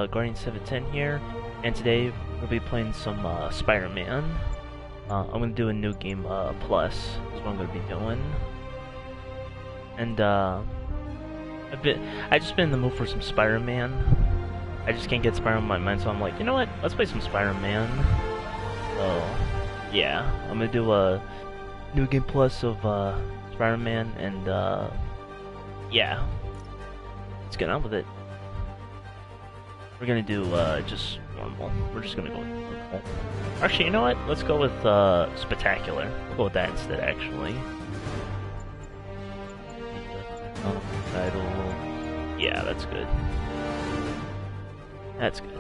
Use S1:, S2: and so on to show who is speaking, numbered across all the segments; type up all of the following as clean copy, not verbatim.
S1: Guardian710 here, and today we'll be playing some Spider-Man. I'm gonna do a new game plus is what I'm gonna be doing, and I just been in the mood for some Spider-Man. I just can't get Spider-Man on my mind, so I'm like, you know what? Let's play some Spider-Man. So yeah, I'm gonna do a new game plus of Spider-Man, and yeah, let's get on with it. We're gonna do just normal. We're just gonna go with normal. Actually, you know what? Let's go with spectacular. We'll go with that instead, actually. Title. Yeah, that's good. That's good.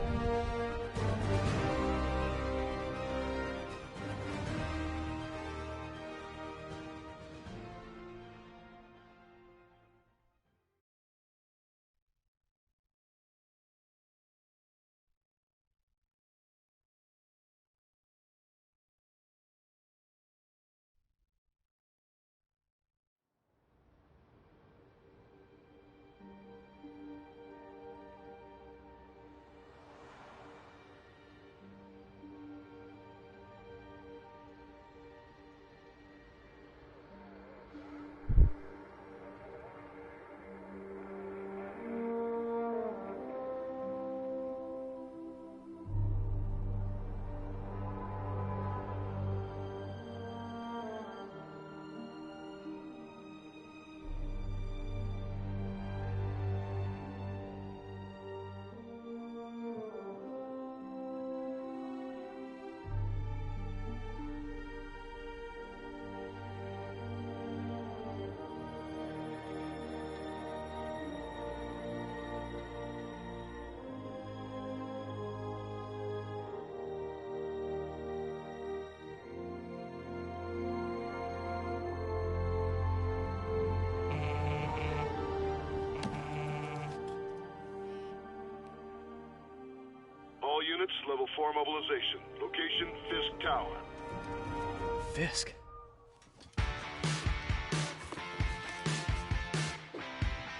S2: All units, level 4 mobilization. Location, Fisk Tower.
S3: Fisk?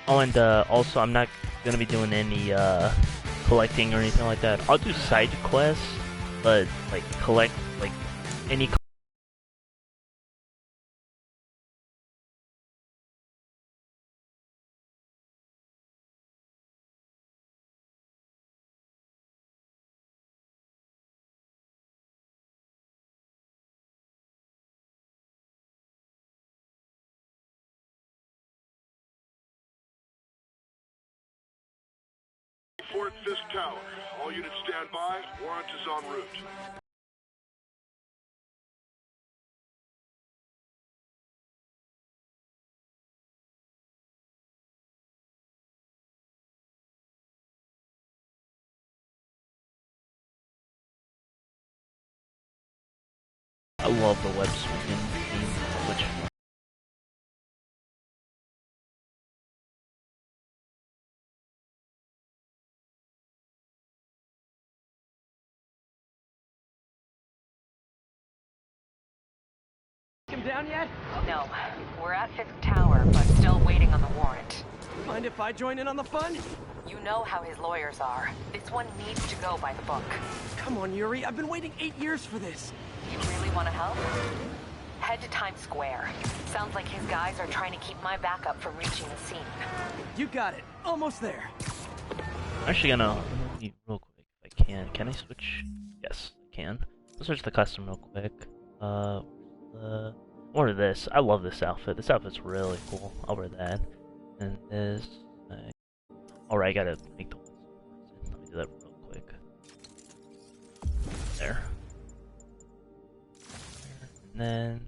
S1: Oh, and also, I'm not gonna be doing any collecting or anything like that. I'll do side quests, but like collect like any.
S2: Fort Fisk Tower. All units stand by. Warrant is en route.
S1: I love the web swinging theme, which.
S4: Him down yet?
S5: No, we're at Fisk Tower, but still waiting on the warrant.
S4: Mind if I join in on the fun?
S5: You know how his lawyers are. This one needs to go by the book.
S4: Come on, Yuri. I've been waiting 8 years for this.
S5: You really want to help? Head to Times Square. Sounds like his guys are trying to keep my backup from reaching the scene.
S4: You got it. Almost there.
S1: I'm actually gonna real quick if I can. Can I switch? Yes, I can. Let's switch the custom real quick. Order this. I love this outfit. This outfit's really cool. I'll wear that. And this. Alright, I gotta make the one. Let me do that real quick. There. And then.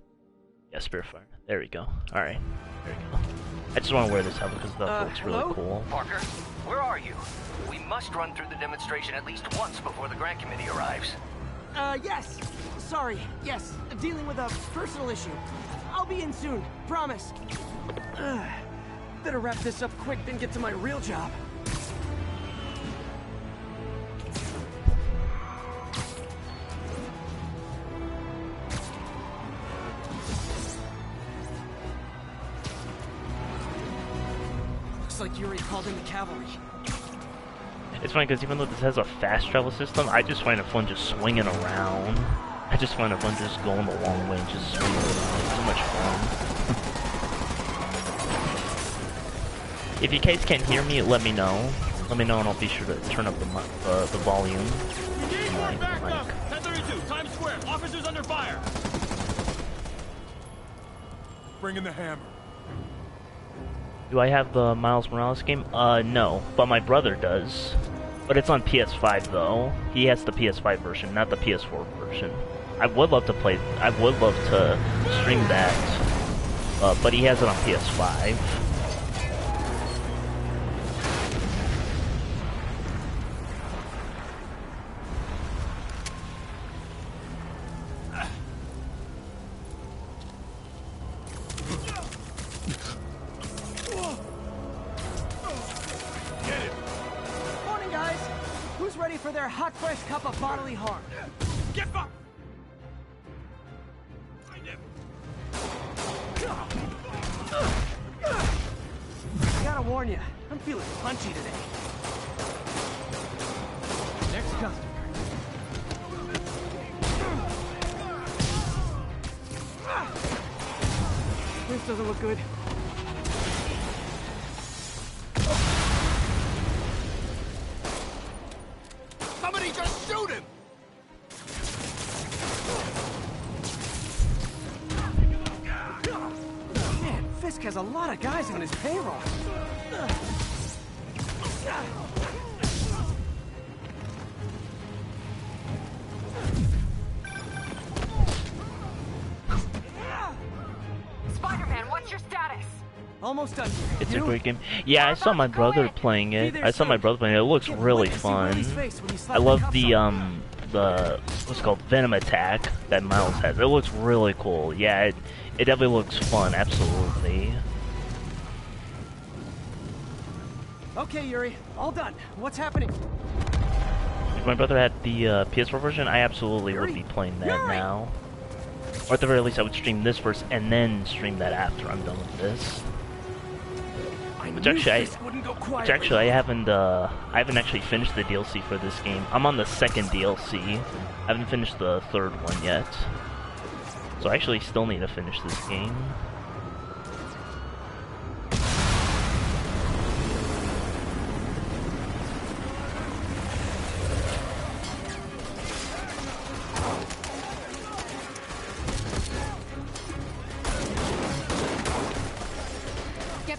S1: Yeah, Spiritfire. There we go. Alright. There we go. I just want to wear this outfit because the outfit looks really cool.
S6: Parker, where are you? We must run through the demonstration at least once before the grant committee arrives.
S4: Yes. Sorry. Yes. Dealing with a personal issue. I'll be in soon. Promise. Better wrap this up quick than get to my real job. Looks like Yuri called in the cavalry.
S1: It's funny because even though this has a fast travel system, I just find it fun just swinging around. I just find it fun just going the long way and just swinging around. It's so much fun. If you guys can't hear me, let me know. Let me know and I'll be sure to turn up the volume.
S7: Engage more backup! 1032, Times Square. Officers under fire.
S3: Bring in the hammer.
S1: Do I have the Miles Morales game? No, but my brother does. But it's on PS5 though. He has the PS5 version, not the PS4 version. I would love to stream that, but he has it on PS5.
S4: For their hot, fresh cup of bodily harm.
S7: Get back!
S4: Gotta warn you, I'm feeling punchy today. Next customer. This doesn't look good.
S7: Somebody just shoot him!
S4: Man, Fisk has a lot of guys on his payroll.
S5: Spider-Man, what's your status?
S4: Almost done.
S1: It's a great game. Yeah, I saw my brother playing it. It looks really fun. I love the what's it called, Venom attack that Miles has. It looks really cool. Yeah, it definitely looks fun. Absolutely.
S4: Okay, Yuri, all done. What's happening?
S1: If my brother had the PS4 version, I absolutely would be playing that now. Or at the very least, I would stream this first and then stream that after I'm done with this. Which actually, I haven't actually finished the DLC for this game. I'm on the second DLC. I haven't finished the third one yet. So I actually still need to finish this game.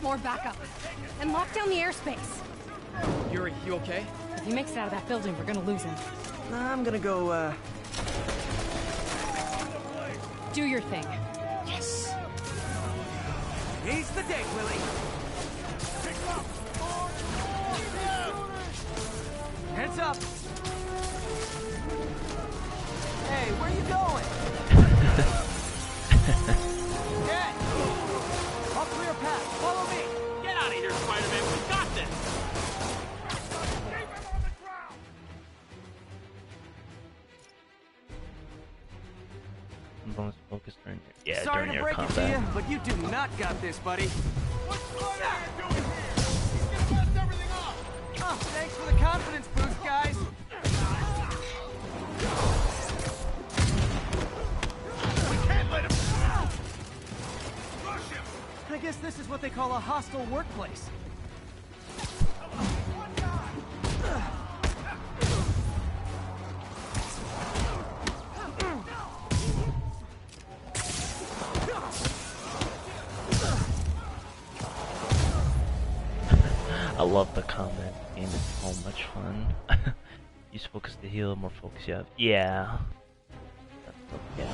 S8: More backup and lock down the airspace.
S4: Yuri, you okay?
S8: If he makes it out of that building, we're gonna lose him.
S4: I'm gonna go,
S8: do your thing.
S4: Yes! He's the day, Willie! Heads up! Hey, where you going? Get! I'll clear a path. Follow me!
S7: Get out of here, Spider-Man. We got this!
S1: Bonus focus during your,
S4: Sorry
S1: during
S4: to
S1: your
S4: break
S1: combat.
S4: it to you, but you do not got this, buddy.
S7: What's Spider-Man doing here? He's gonna mess everything up!
S4: Oh, thanks for the confidence boost, guys.
S7: We can't let him... Rush him!
S4: I guess this is what they call a hostile workplace.
S1: I love the combat game. It's so much fun. Use focus to heal, more focus you have. Yeah. Yeah.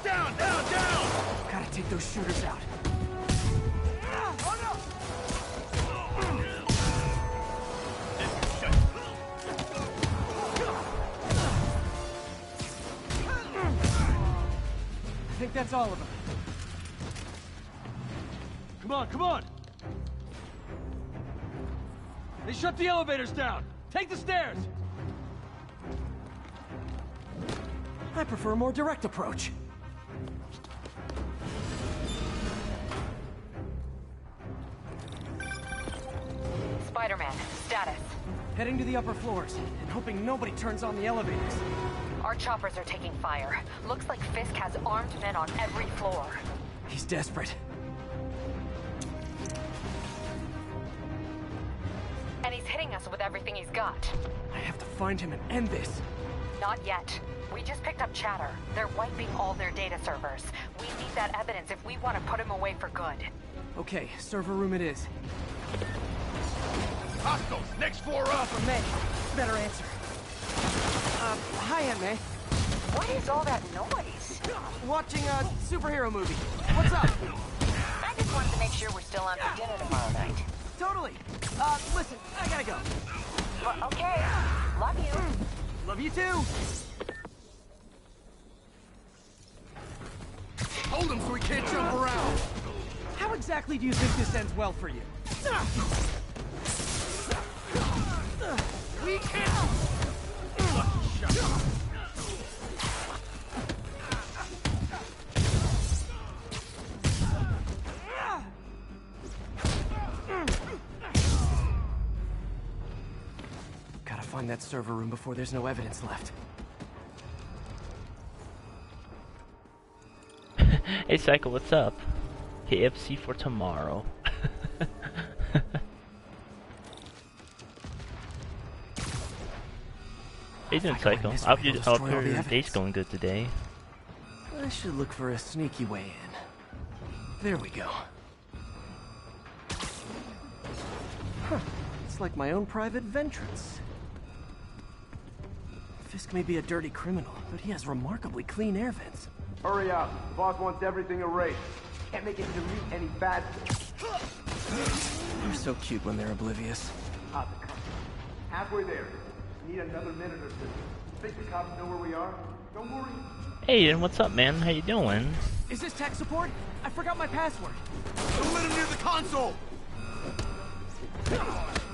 S7: Down, down, down!
S4: Gotta take those shooters out. I think that's all of them.
S7: Come on, come on! They shut the elevators down! Take the stairs!
S4: I prefer a more direct approach.
S5: Spider-Man, status.
S4: Heading to the upper floors and hoping nobody turns on the elevators.
S5: Our choppers are taking fire. Looks like Fisk has armed men on every floor.
S4: He's desperate.
S5: And he's hitting us with everything he's got.
S4: I have to find him and end this.
S5: Not yet. We just picked up chatter. They're wiping all their data servers. We need that evidence if we want to put him away for good.
S4: Okay, server room it is.
S7: Hostiles, next floor up.
S4: For May. Better answer. Hi, Aunt May.
S5: What is all that noise?
S4: Watching a superhero movie. What's up?
S5: I just wanted to make sure we're still on for dinner tomorrow night.
S4: Totally. Listen, I gotta go.
S5: Well, okay. Love you.
S4: Love you too.
S3: Hold him so he can't jump around.
S4: How exactly do you think this ends well for you?
S3: We can't.
S4: Gotta find that server room before there's no evidence left.
S1: Hey Psycho, what's up? KFC for tomorrow. Hey doing Psycho? I hope your day's going good today.
S4: I should look for a sneaky way in. There we go. Huh. It's like my own private ventrance. Fisk may be a dirty criminal, but he has remarkably clean air vents.
S9: Hurry up. The boss wants everything erased. Can't make it delete any bad things.
S4: They're so cute when they're oblivious.
S9: How's it coming? Halfway there. Need another minute or two. Think the cops know where we are? Don't worry.
S1: Hey, and what's up, man? How you doing?
S4: Is this tech support? I forgot my password.
S3: Don't let him near the console.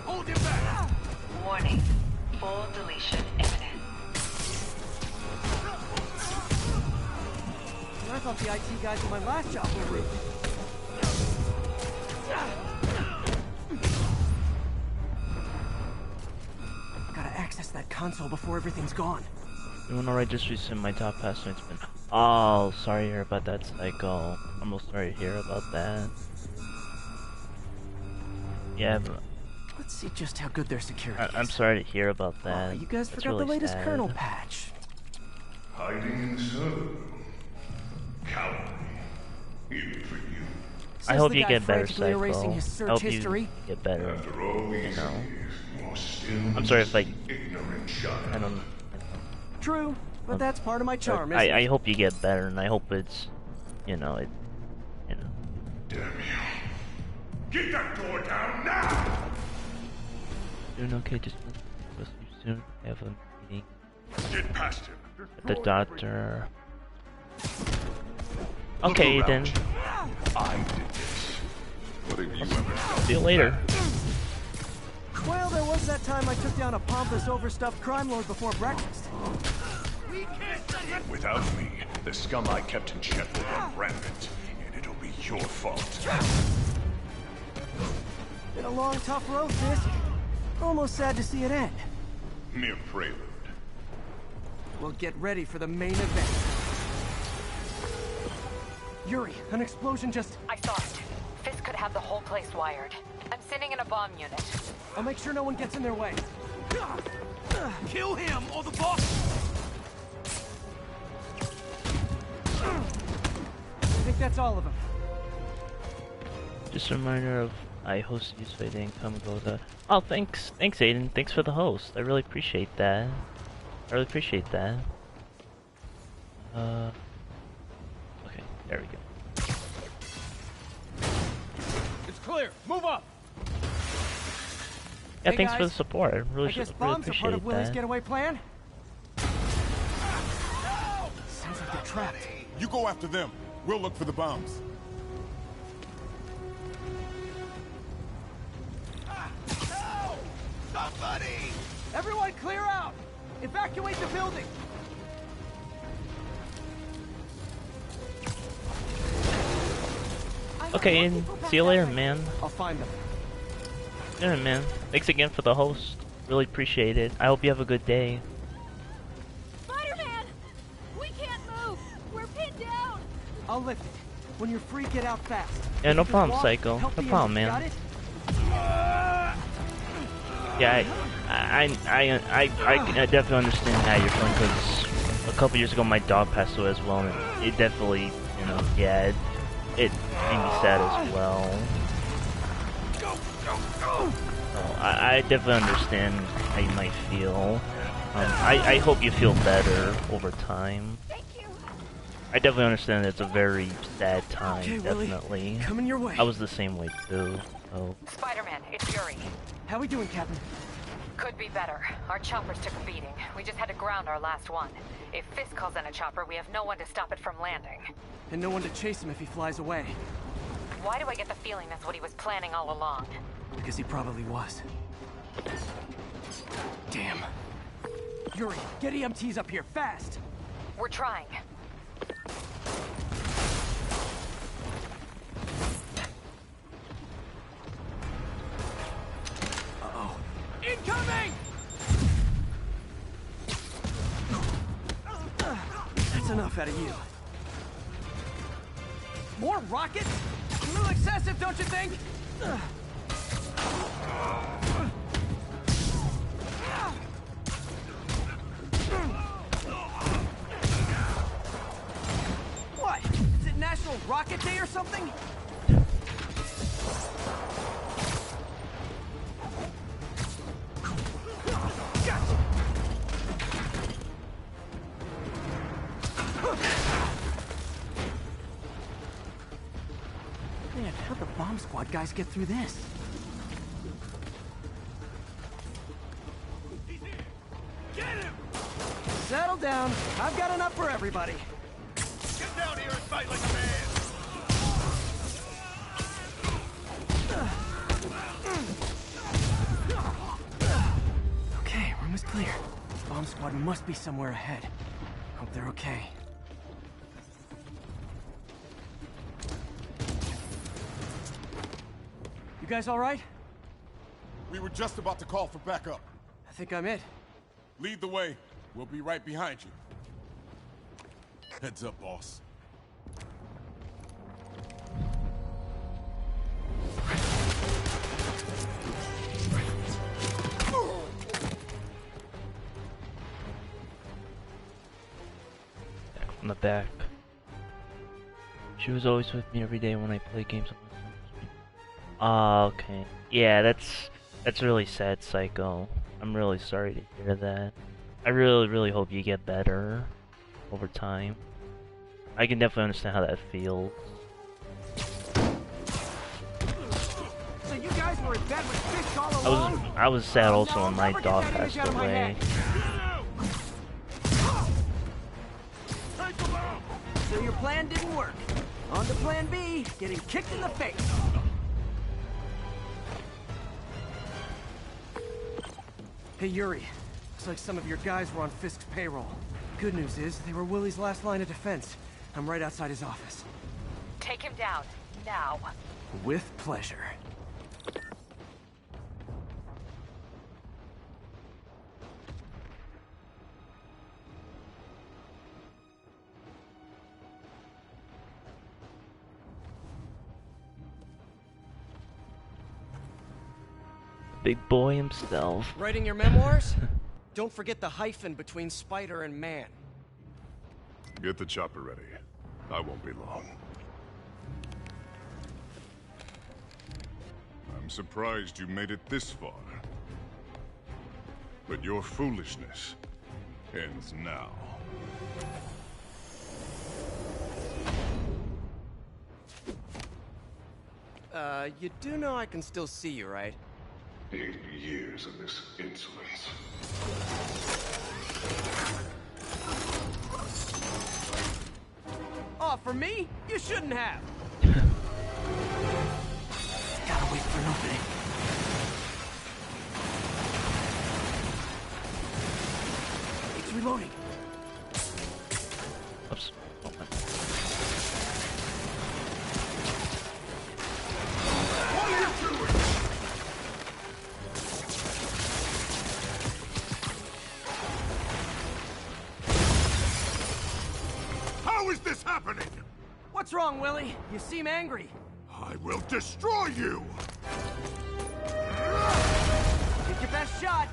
S3: Hold him back.
S5: Warning. Full deletion imminent.
S4: I thought the IT guys at my last job were rude. Gotta access that console before everything's gone.
S1: Doing alright, just recent my top password's been. Oh, sorry to hear about that, Psycho. I'm most sorry to hear about that. Yeah, but
S4: Let's see just how good their security is.
S1: I'm sorry to hear about that.
S4: You guys
S1: That's
S4: forgot
S1: really
S4: the latest
S1: sad.
S4: kernel patch.
S2: Hiding in the server. Cowardly. Even for you.
S1: I
S4: Says
S1: hope
S4: the
S1: you
S4: guy
S1: get better,
S4: frantically erasing
S1: Psycho.
S4: his search
S1: I hope
S4: history.
S1: you get better.
S2: After all these
S1: know.
S2: years, you're still
S1: I'm sorry if, like,
S2: ignorant child.
S1: I don't.
S4: True, but that's part of my charm,
S1: I,
S4: isn't
S1: I
S4: it?
S1: hope you get better, and I hope it's, you know, it, you know.
S2: Damn you. Get that door down now!
S1: Doing okay, just supposed to soon have a meeting
S2: Get past him.
S1: with the doctor. Okay,
S2: Look
S1: then.
S2: around you. I did this. What have you ever done?
S1: See you later.
S4: Well, there was that time I took down a pompous, overstuffed crime lord before breakfast.
S2: Without me, the scum I kept in check will run rampant, and it'll be your fault.
S4: Been a long, tough road, Fisk. Almost sad to see it end.
S2: Mere prelude.
S4: We'll get ready for the main event. Yuri, an explosion just...
S5: I saw it. Fisk could have the whole place wired. I'm sending in a bomb unit.
S4: I'll make sure no one gets in their way.
S3: Kill him or the boss.
S4: I think that's all of them.
S1: Just a reminder of I hosted you, so I didn't come and go to. Oh, thanks, Aiden. Thanks for the host. I really appreciate that. I really appreciate that. Okay, there we go.
S3: It's clear. Move up.
S1: Yeah,
S4: Hey,
S1: thanks for
S4: guys.
S1: the support. I really,
S4: I guess
S1: really
S4: bombs are part
S1: appreciate
S4: of Willie's
S1: that.
S4: getaway plan? Sounds like they're trapped.
S3: You go after them. We'll look for the bombs. Somebody!
S4: Everyone clear out! Evacuate the building!
S1: Okay, and see you later, man.
S4: I'll find them.
S1: Yeah, man. Thanks again for the host. Really appreciate it. I hope you have a good day.
S8: Spider-Man! We can't move! We're pinned down!
S4: I'll lift it. When you're free, get out fast.
S1: Yeah, no
S4: If
S1: problem,
S4: there's walk,
S1: Psycho.
S4: help
S1: No
S4: me
S1: problem,
S4: in.
S1: man.
S4: Got it?
S1: Yeah, I definitely understand how you're feeling, because a couple years ago my dog passed away as well, and it definitely, you know, yeah, it made me sad as well. So I definitely understand how you might feel. I hope you feel better over time.
S8: Thank you!
S1: I definitely understand that it's a very sad time,
S4: Okay, Willie.
S1: definitely.
S4: Coming your way.
S1: I was the same way too, so...
S5: Spider-Man, it's Yuri.
S4: How we doing, Captain?
S5: Could be better. Our choppers took a beating. We just had to ground our last one. If Fisk calls in a chopper, we have no one to stop it from landing.
S4: And no one to chase him if he flies away.
S5: Why do I get the feeling that's what he was planning all along?
S4: Because he probably was. Damn. Yuri, get EMTs up here, fast!
S5: We're trying.
S4: Uh-oh. Incoming! That's enough out of you. More rockets? A little excessive, don't you think? What? Is it National Rocket Day or something? Gotcha. Man, how'd the bomb squad guys get through this?
S3: Get him!
S4: Settle down. I've got enough for everybody.
S3: Get down here and fight like a man!
S4: Okay, room is clear. Bomb squad must be somewhere ahead. Hope they're okay. You guys all right?
S3: We were just about to call for backup.
S4: I think I'm it.
S3: Lead the way. We'll be right behind you. Heads up, boss.
S1: On the back. She was always with me every day when I play games on my phone. Ah, okay. Yeah, that's really sad, Psycho. I'm really sorry to hear that. I really hope you get better over time. I can definitely understand how that feels.
S4: So you guys were in bed with Fisk all along?
S1: I was sad also
S4: No,
S1: when my
S4: I'll never
S1: dog
S4: get that
S1: passed
S4: image out of my
S1: away.
S4: So your plan didn't work. On to plan B, getting kicked in the face. Hey Yuri, looks like some of your guys were on Fisk's payroll. Good news is, they were Willie's last line of defense. I'm right outside his office.
S5: Take him down, now.
S4: With pleasure.
S1: Big boy himself.
S4: Writing your memoirs? Don't forget the hyphen between spider and man.
S2: Get the chopper ready. I won't be long. I'm surprised you made it this far. But your foolishness ends now.
S4: You do know I can still see you, right?
S2: 8 years of this insolence.
S4: Oh, for me? You shouldn't have. Gotta wait for an opening. It's reloading.
S1: Oops. Open.
S3: is this happening?
S4: What's wrong, Willie? You seem angry.
S3: I will destroy you!
S4: Take your best shot.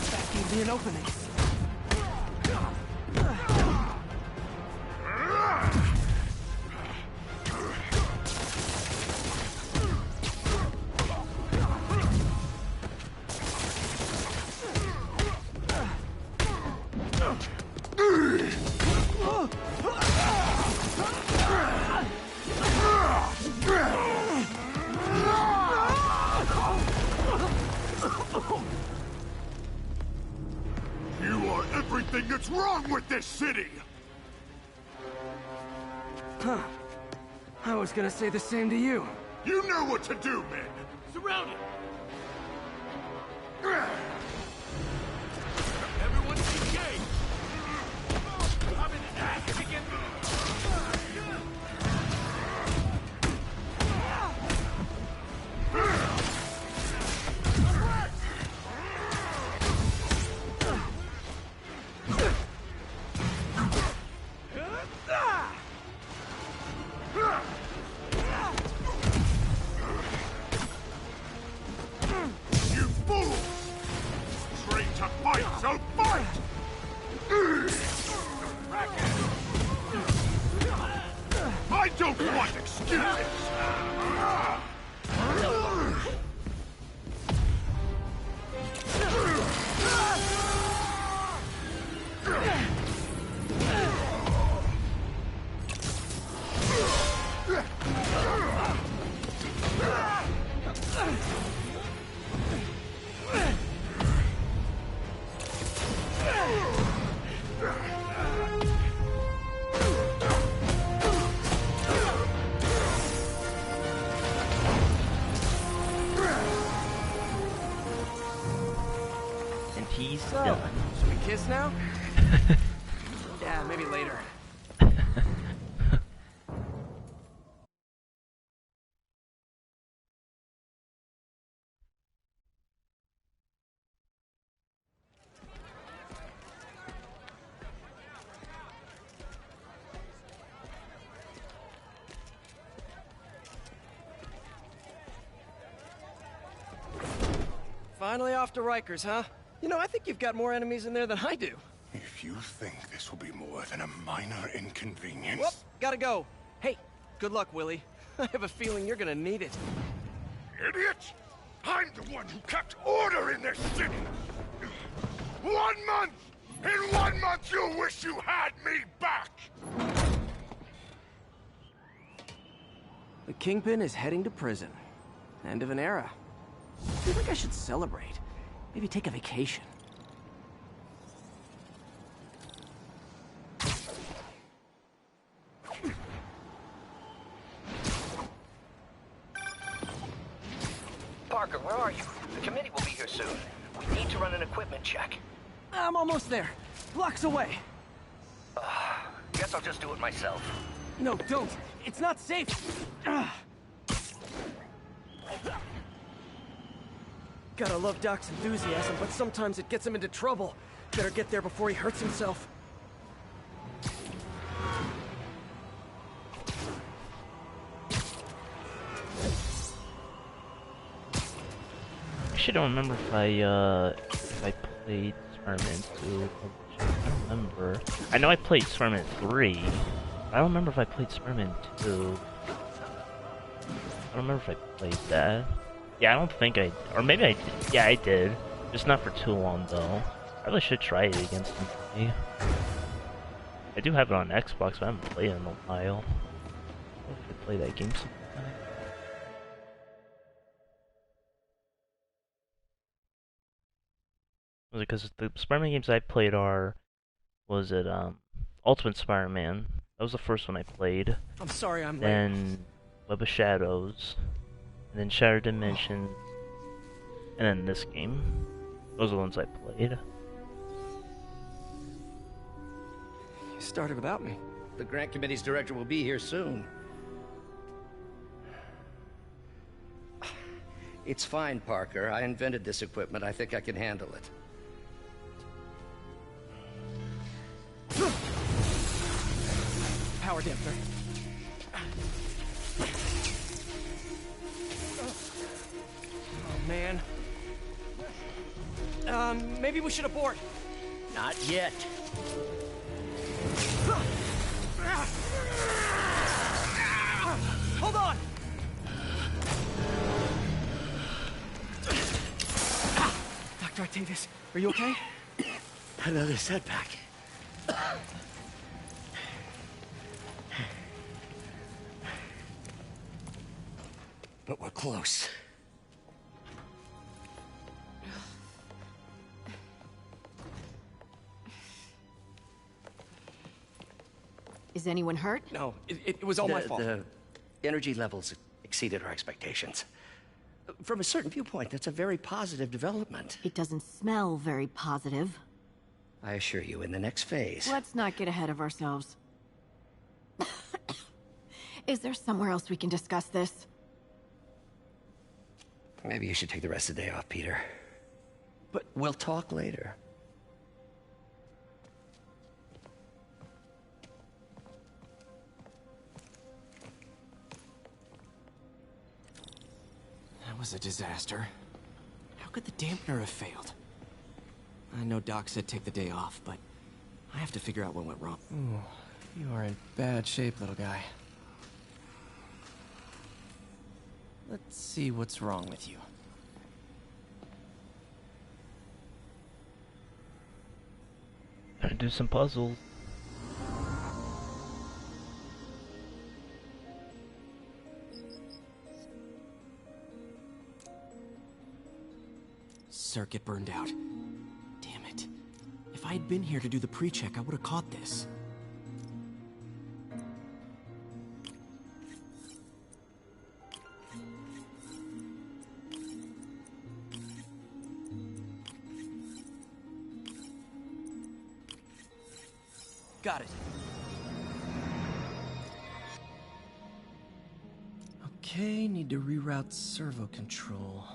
S4: That gave me an opening.
S3: You are everything that's wrong with this city!
S4: Huh. I was gonna say the same to you.
S3: You know what to do, men!
S7: Surround it!
S3: Everyone engage! I'm an ass kicking! You fools! Trained to fight, so fight! I don't want excuses!
S1: And he's
S4: So,
S1: done.
S4: should we kiss now? Yeah, maybe later. Finally off to Rikers, huh? You know, I think you've got more enemies in there than I do.
S3: If you think this will be more than a minor inconvenience...
S4: Whoop, gotta go. Hey, good luck, Willie. I have a feeling you're gonna need it.
S3: Idiot! I'm the one who kept order in this city! 1 month! In 1 month you'll wish you had me back!
S4: The Kingpin is heading to prison. End of an era. I feel like I should celebrate. Maybe take a vacation.
S6: Parker, where are you? The committee will be here soon. We need to run an equipment check.
S4: I'm almost there. Blocks away.
S6: Guess I'll just do it myself.
S4: No, don't. It's not safe. Gotta love Doc's enthusiasm, but sometimes it gets him into trouble. Better get there before he hurts himself.
S1: Actually, don't remember if I played Spider-Man 2. I don't remember. I know I played Spider-Man 3. I don't remember if I played Spider-Man 2. I don't remember if I played that. Yeah, I don't think I... Or maybe I did. Yeah, I did. Just not for too long, though. I really should try it again someday. I do have it on Xbox, but I haven't played it in a while. I should play that game sometime. Was it because the Spider-Man games I played are... Was it, Ultimate Spider-Man. That was the first one I played.
S4: I'm sorry I'm late.
S1: Then Web of Shadows. And then Shattered Dimensions. And then this game. Those are the ones I played.
S4: You started without me.
S10: The grant committee's director will be here soon. It's fine, Parker. I invented this equipment. I think I can handle it.
S4: Power damper. Oh, man. Maybe we should abort.
S10: Not yet.
S4: Hold on! Dr. Octavius, are you okay?
S10: Another setback. But we're close.
S11: Is anyone hurt?
S4: No, it was all my fault.
S10: The energy levels exceeded our expectations. From a certain viewpoint, that's a very positive development.
S11: It doesn't smell very positive.
S10: I assure you, in the next phase...
S11: Let's not get ahead of ourselves. Is there somewhere else we can discuss this?
S10: Maybe you should take the rest of the day off, Peter. But we'll talk later.
S4: That was a disaster. How could the dampener have failed? I know Doc said take the day off, but I have to figure out what went wrong. Ooh, you are in bad shape, little guy. Let's see what's wrong with you.
S1: Gonna do some puzzles.
S4: Circuit burned out. Damn it. If I had been here to do the pre-check, I would have caught this. Got it. Okay, need to reroute servo control.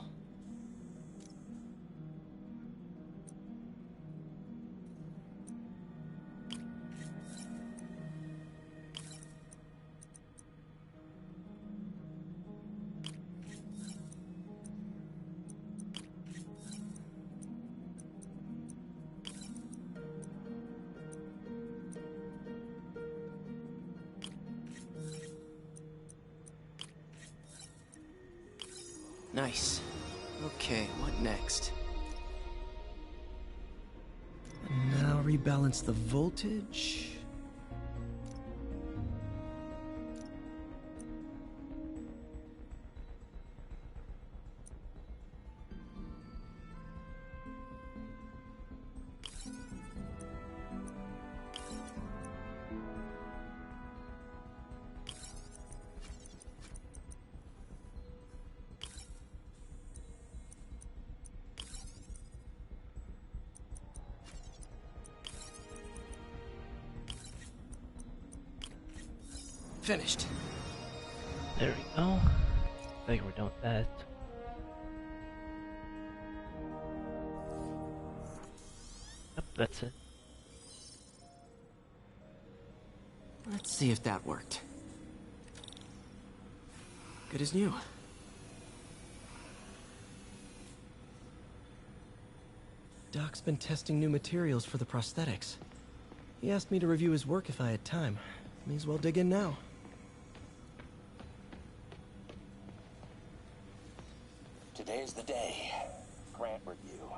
S4: Nice. Okay, what next? And now rebalance the voltage. Finished.
S1: There we go. I think we're done with that. Yep, that's it.
S4: Let's see if that worked. Good as new. Doc's been testing new materials for the prosthetics. He asked me to review his work if I had time. May as well dig in now.
S10: Today's the day. Grant review.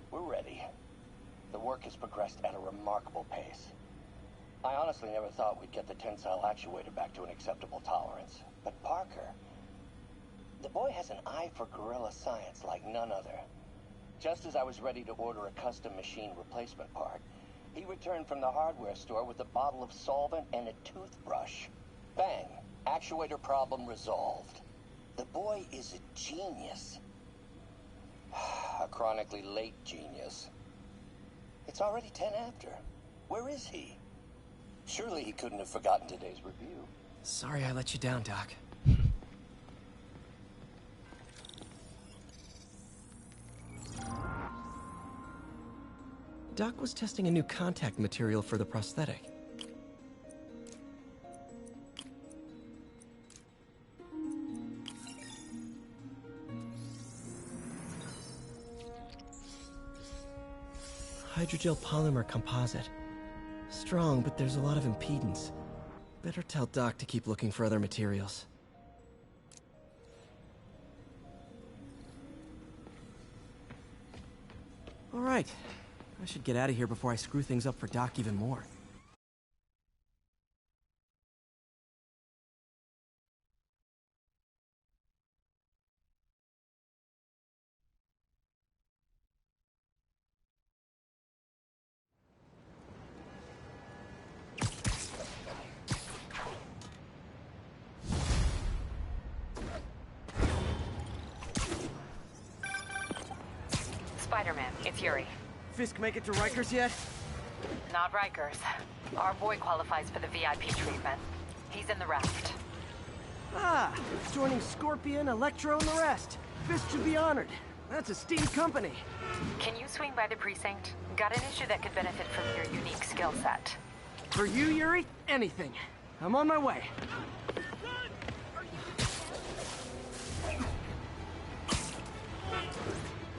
S10: We're ready. The work has progressed at a remarkable pace. I honestly never thought we'd get the tensile actuator back to an acceptable tolerance. But Parker... the boy has an eye for guerrilla science like none other. Just as I was ready to order a custom machine replacement part, he returned from the hardware store with a bottle of solvent and a toothbrush. Bang! Actuator problem resolved. The boy is a genius. A chronically late genius. It's already 10 after. Where is he? Surely he couldn't have forgotten today's review.
S4: Sorry I let you down, Doc. Doc was testing a new contact material for the prosthetic. Hydrogel polymer composite. Strong, but there's a lot of impedance. Better tell Doc to keep looking for other materials. All right. I should get out of here before I screw things up for Doc even more.
S5: Spider-Man, it's Yuri.
S4: Fisk make it to Rikers yet?
S5: Not Rikers. Our boy qualifies for the VIP treatment. He's in the raft.
S4: Ah, joining Scorpion, Electro, and the rest. Fisk should be honored. That's a steamed company.
S5: Can you swing by the precinct? Got an issue that could benefit from your unique skill set.
S4: For you, Yuri, anything. I'm on my way.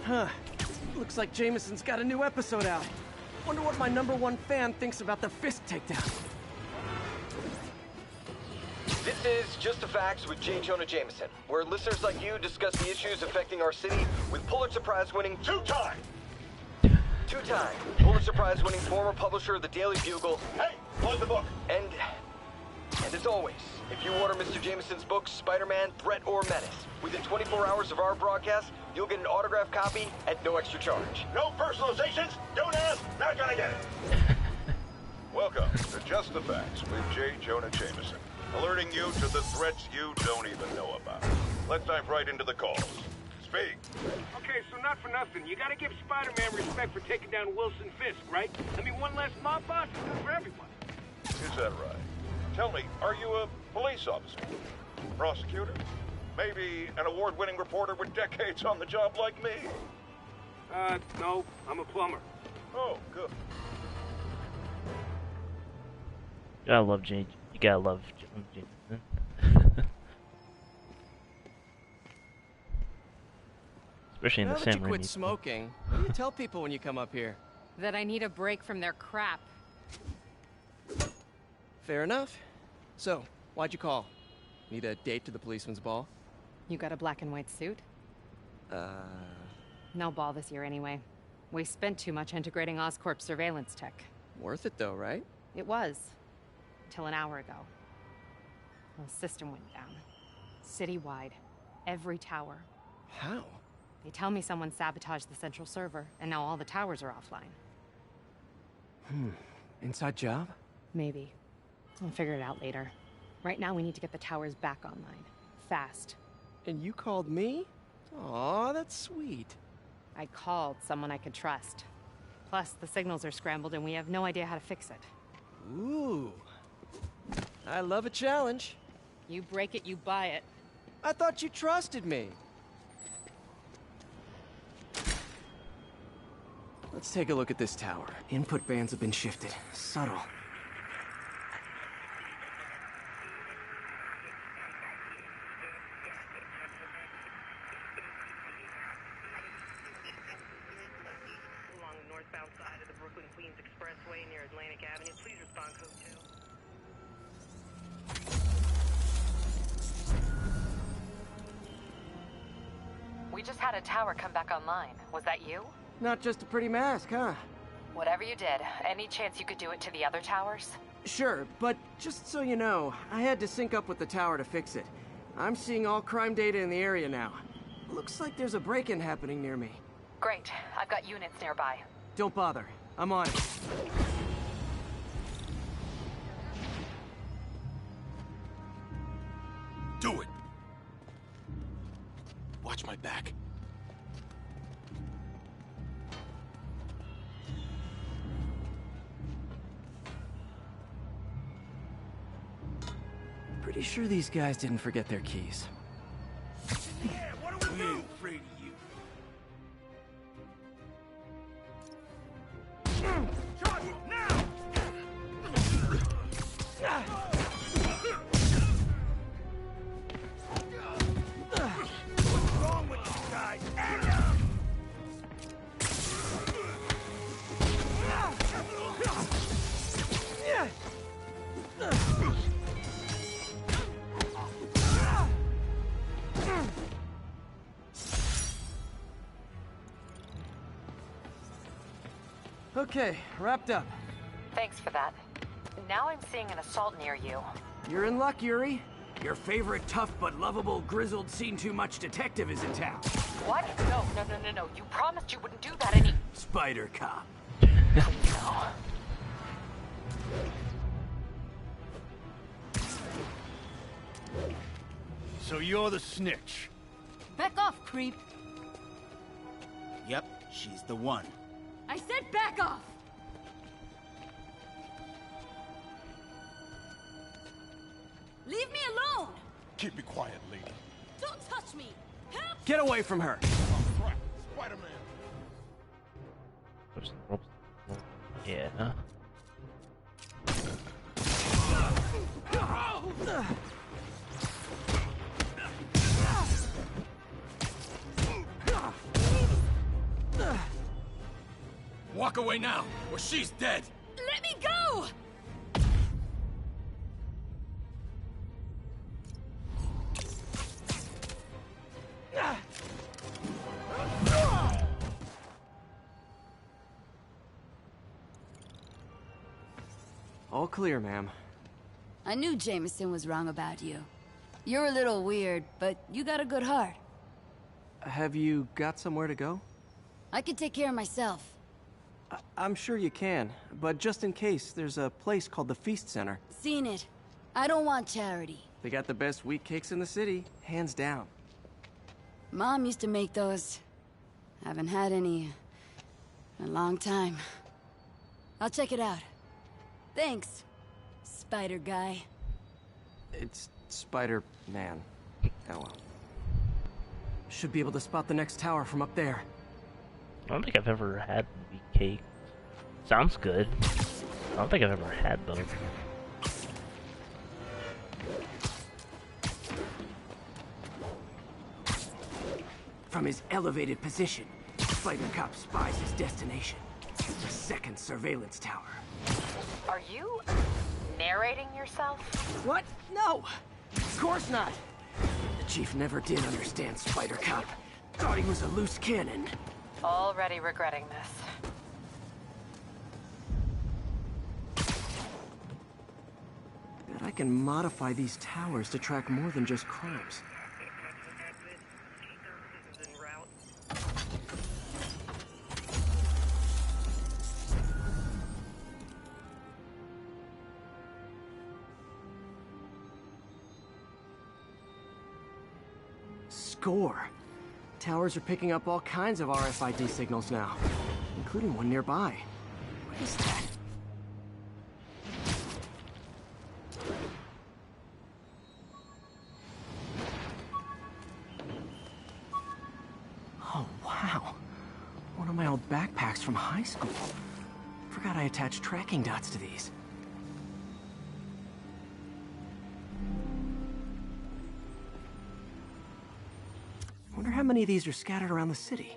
S4: Huh. Looks like Jameson's got a new episode out. Wonder what my #1 fan thinks about the Fisk takedown.
S12: This is Just the Facts with J. Jonah Jameson, where listeners like you discuss the issues affecting our city with Pulitzer Prize-winning two-time Pulitzer Prize-winning former publisher of the Daily Bugle.
S3: Hey, plug the book.
S12: And as always, if you order Mr. Jameson's books, Spider-Man, Threat, or Menace, within 24 hours of our broadcast, you'll get an autographed copy at no extra charge.
S3: No personalizations, don't ask, not gonna get it. Welcome to Just the Facts with J. Jonah Jameson, alerting you to the threats you don't even know about. Let's dive right into the calls. Speak.
S13: Okay, so not for nothing, you gotta give Spider-Man respect for taking down Wilson Fisk, right? I mean, one less mob boss is good for everyone.
S3: Is that right? Tell me, are you a police officer? Prosecutor? Maybe an award-winning reporter with decades on the job like me?
S13: No, I'm a plumber.
S3: Oh, good.
S1: You gotta love Jameson. Especially in the Sam Raimi.
S4: Now that you quit smoking, what do you tell people when you come up here?
S8: That I need a break from their crap.
S4: Fair enough. So, why'd you call? Need a date to the policeman's ball?
S8: You got a black and white suit? No ball this year anyway. We spent too much integrating Oscorp's surveillance tech.
S4: Worth it though, right?
S8: It was. Till an hour ago. The system went down. Citywide. Every tower.
S4: How?
S8: They tell me someone sabotaged the central server, and now all the towers are offline.
S4: Inside job?
S8: Maybe. I'll figure it out later. Right now, we need to get the towers back online. Fast.
S4: And you called me? Aw, that's sweet.
S8: I called someone I could trust. Plus, the signals are scrambled and we have no idea how to fix it.
S4: Ooh. I love a challenge.
S8: You break it, you buy it.
S4: I thought you trusted me. Let's take a look at this tower. Input bands have been shifted. Subtle.
S14: Along the northbound side of the Brooklyn-Queens Expressway near Atlantic Avenue, please respond code 2.
S5: We just had a tower come back online. Was that you?
S4: Not just a pretty mask, huh?
S5: Whatever you did, any chance you could do it to the other towers?
S4: Sure, but just so you know, I had to sync up with the tower to fix it. I'm seeing all crime data in the area now. Looks like there's a break-in happening near me.
S5: Great. I've got units nearby.
S4: Don't bother. I'm on it.
S3: Do it!
S4: Watch my back. Pretty sure these guys didn't forget their keys.
S3: Yeah, what do we do? Afraid of you.
S4: Okay, wrapped up.
S5: Thanks for that. Now I'm seeing an assault near you.
S4: You're in luck, Yuri.
S12: Your favorite tough but lovable, grizzled, seen-too-much detective is in town.
S5: What? No. You promised you wouldn't do that any—
S12: Spider Cop.
S5: No.
S7: So you're the snitch.
S11: Back off, creep.
S15: Yep, she's the one.
S11: I said back off! Leave me alone!
S2: Keep it quiet, lady.
S11: Don't touch me! Help!
S4: Get away from her!
S2: Spider-Man.
S1: Yeah.
S12: Walk away now, or she's dead!
S11: Let me go!
S4: All clear, ma'am.
S16: I knew Jameson was wrong about you. You're a little weird, but you got a good heart.
S4: Have you got somewhere to go?
S16: I can take care of myself.
S4: I'm sure you can, but just in case, there's a place called the Feast Center.
S16: Seen it. I don't want charity.
S4: They got the best wheat cakes in the city, hands down.
S16: Mom used to make those. Haven't had any in a long time. I'll check it out. Thanks, Spider Guy.
S4: It's Spider-Man. Oh well. Should be able to spot the next tower from up there.
S1: I don't think I've ever had wheat cake. Sounds good. I don't think I've ever had them.
S4: From his elevated position, Spider Cop spies his destination. The second surveillance tower.
S5: Are you narrating yourself?
S4: What? No! Of course not! The Chief never did understand Spider Cop. Thought he was a loose cannon.
S5: Already regretting this.
S4: Bet I can modify these towers to track more than just crimes. Score! Towers are picking up all kinds of RFID signals now, including one nearby. What is that? Oh, wow. One of my old backpacks from high school. Forgot I attached tracking dots to these. Wonder how many of these are scattered around the city.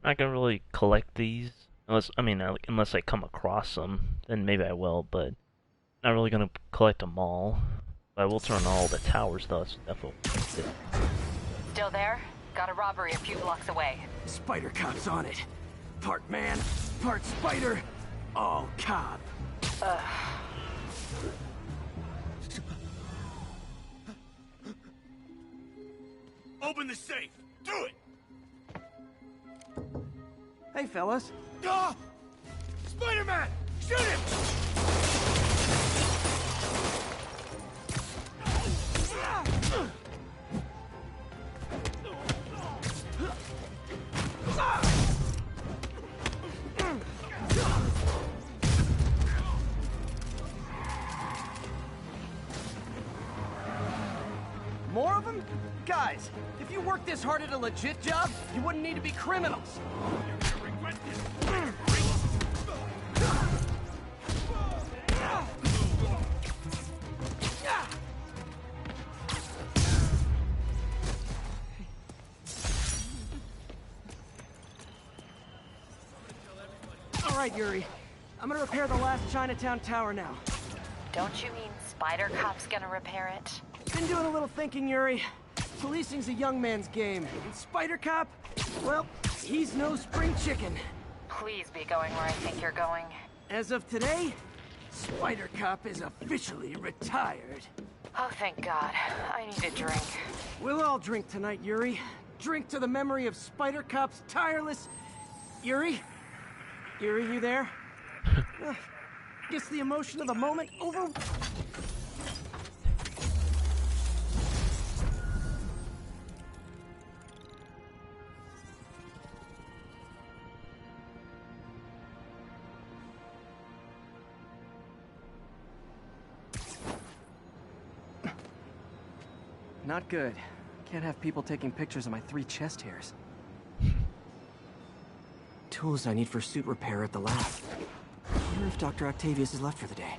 S1: I'm not gonna really collect these unless I come across them, then maybe I will. But not really gonna collect them all. But I will turn all the towers though. So definitely.
S5: Still there? Got a robbery a few blocks away.
S4: Spider Cop's on it. Part man, part spider, all cop.
S7: Open the safe! Do it!
S4: Hey, fellas.
S7: Ah! Spider-Man! Shoot him!
S4: More of them? Guys, if you worked this hard at a legit job, you wouldn't need to be criminals. All right, Yuri. I'm gonna repair the last Chinatown tower now.
S5: Don't you mean Spider Cop's gonna repair it?
S4: Been doing a little thinking, Yuri. Policing's a young man's game. And Spider Cop, well, he's no spring chicken.
S5: Please be going where I think you're going.
S4: As of today, Spider Cop is officially retired.
S5: Oh, thank God. I need a drink.
S4: We'll all drink tonight, Yuri. Drink to the memory of Spider Cop's tireless... Yuri? Yuri, you there? Guess the emotion of the moment over... Not good. Can't have people taking pictures of my 3 chest hairs. Tools I need for suit repair at the lab. I wonder if Dr. Octavius is left for the day.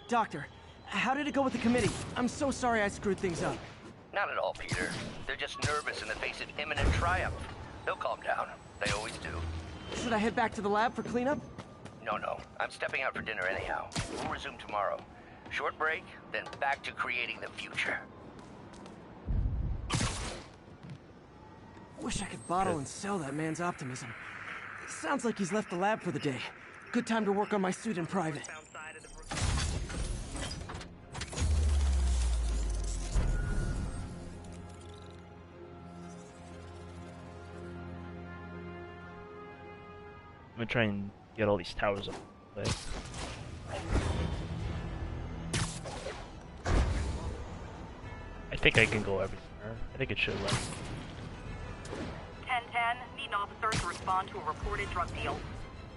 S4: Doctor, how did it go with the committee? I'm so sorry I screwed things up.
S6: Not at all, Peter. They're just nervous in the face of imminent triumph. They'll calm down. They always do.
S4: Should I head back to the lab for cleanup?
S6: No. I'm stepping out for dinner anyhow. We'll resume tomorrow. Short break, then back to creating the future.
S4: Wish I could bottle and sell that man's optimism. Sounds like he's left the lab for the day. Good time to work on my suit in private.
S1: I'm gonna try and get all these towers up. I think I can go everywhere. I think it should let me.
S14: 1010, need an officer to respond to a reported drug deal.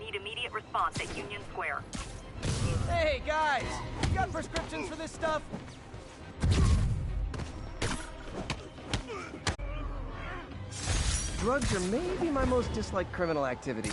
S14: Need immediate response at Union Square.
S4: Hey, guys! You got prescriptions for this stuff? Drugs are maybe my most disliked criminal activity.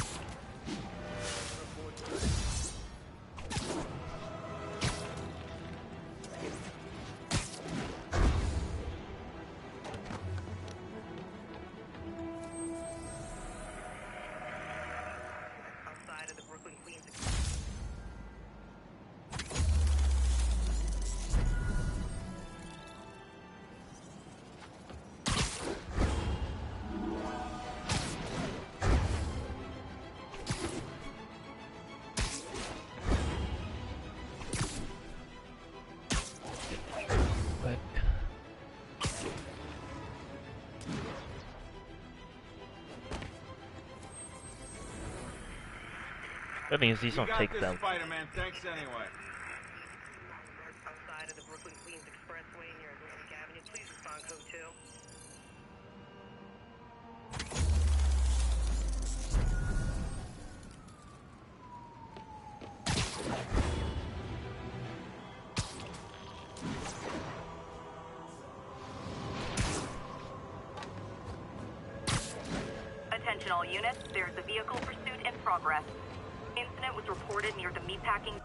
S1: The thing is, these don't take them.
S7: Spider-Man, thanks anyway.
S14: Outside of the Brooklyn-Queens Expressway near Atlantic Avenue, please respond code 2. Attention all units, there's a vehicle pursuit in progress. Incident was reported near the meatpacking.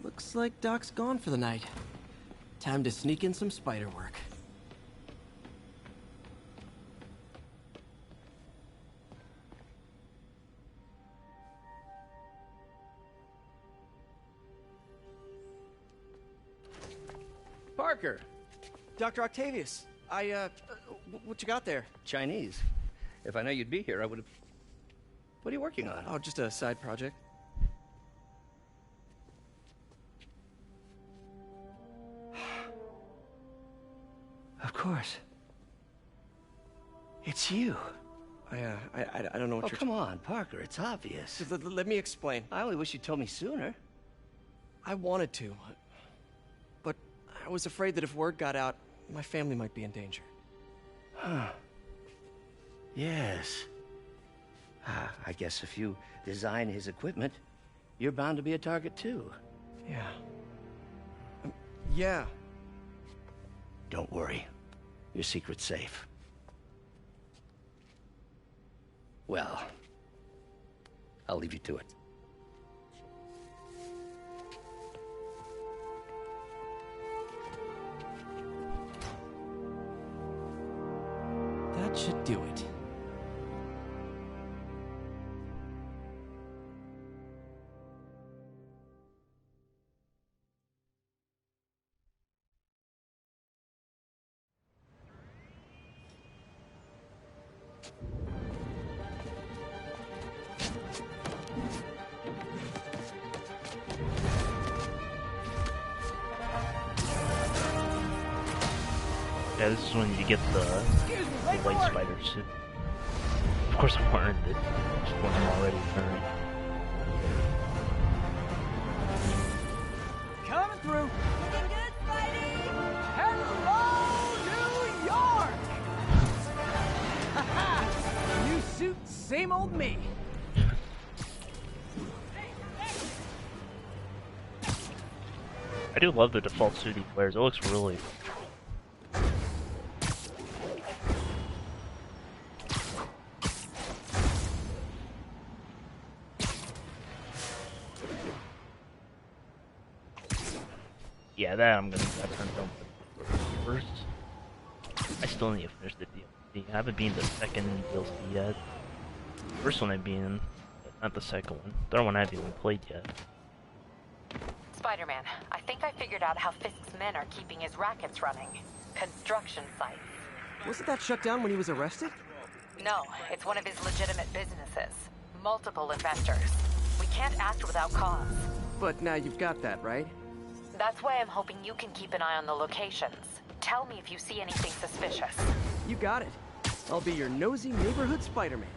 S4: Looks like Doc's gone for the night. Time to sneak in some spider work. Parker! Dr. Octavius, what you got there?
S6: Chinese. If I know you'd be here, I would have... What are you working on?
S4: Oh, just a side project.
S6: Of course. It's you.
S4: I don't know what you're...
S6: come on, Parker, it's obvious.
S4: Let me explain.
S6: I only wish you'd told me sooner.
S4: I wanted to, but I was afraid that if word got out, my family might be in danger.
S6: Huh. Yes. I guess if you design his equipment, you're bound to be a target too.
S4: Yeah. Yeah.
S6: Don't worry.
S10: your secret's safe. Well, I'll leave you to it.
S4: That should do it.
S1: Yeah, this is when you get the white spider suit. Of course I'm wearing it. Just one I'm already wearing.
S15: Coming through. Looking good, Spidey. Hello, New York. Haha. New suit, same old me.
S1: I do love the default suit he wears. It looks really. Yeah, that I'm gonna turn film first. I still need to finish the DLC. I haven't been the second DLC yet. First one I've been, but not the second one. Third one I haven't even played yet.
S5: Spider-Man, I think I figured out how Fisk's men are keeping his rackets running. Construction sites.
S4: Wasn't that shut down when he was arrested?
S5: No, it's one of his legitimate businesses. Multiple investors. We can't act without cause.
S4: But now you've got that, right?
S5: That's why I'm hoping you can keep an eye on the locations. Tell me if you see anything suspicious.
S4: You got it. I'll be your nosy neighborhood Spider-Man.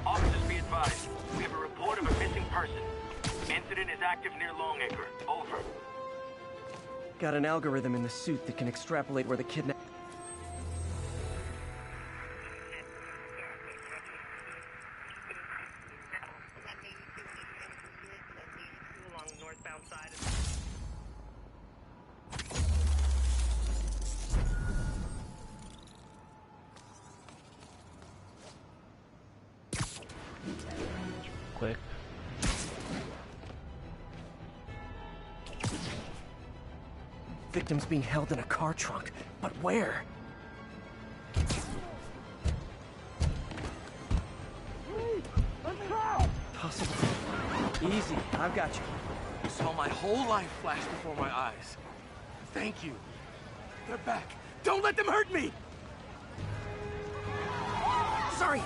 S13: Officers, be advised. We have a report of a missing person. Incident is active near Longacre. Over.
S4: Got an algorithm in the suit that can extrapolate where the kidnap...
S14: Along the northbound side of
S1: Quick.
S4: Victim's being held in a car trunk. But where? Possible. Easy, I've got you.
S17: You saw my whole life flash before my eyes. Thank you. They're back. Don't let them hurt me!
S4: Sorry.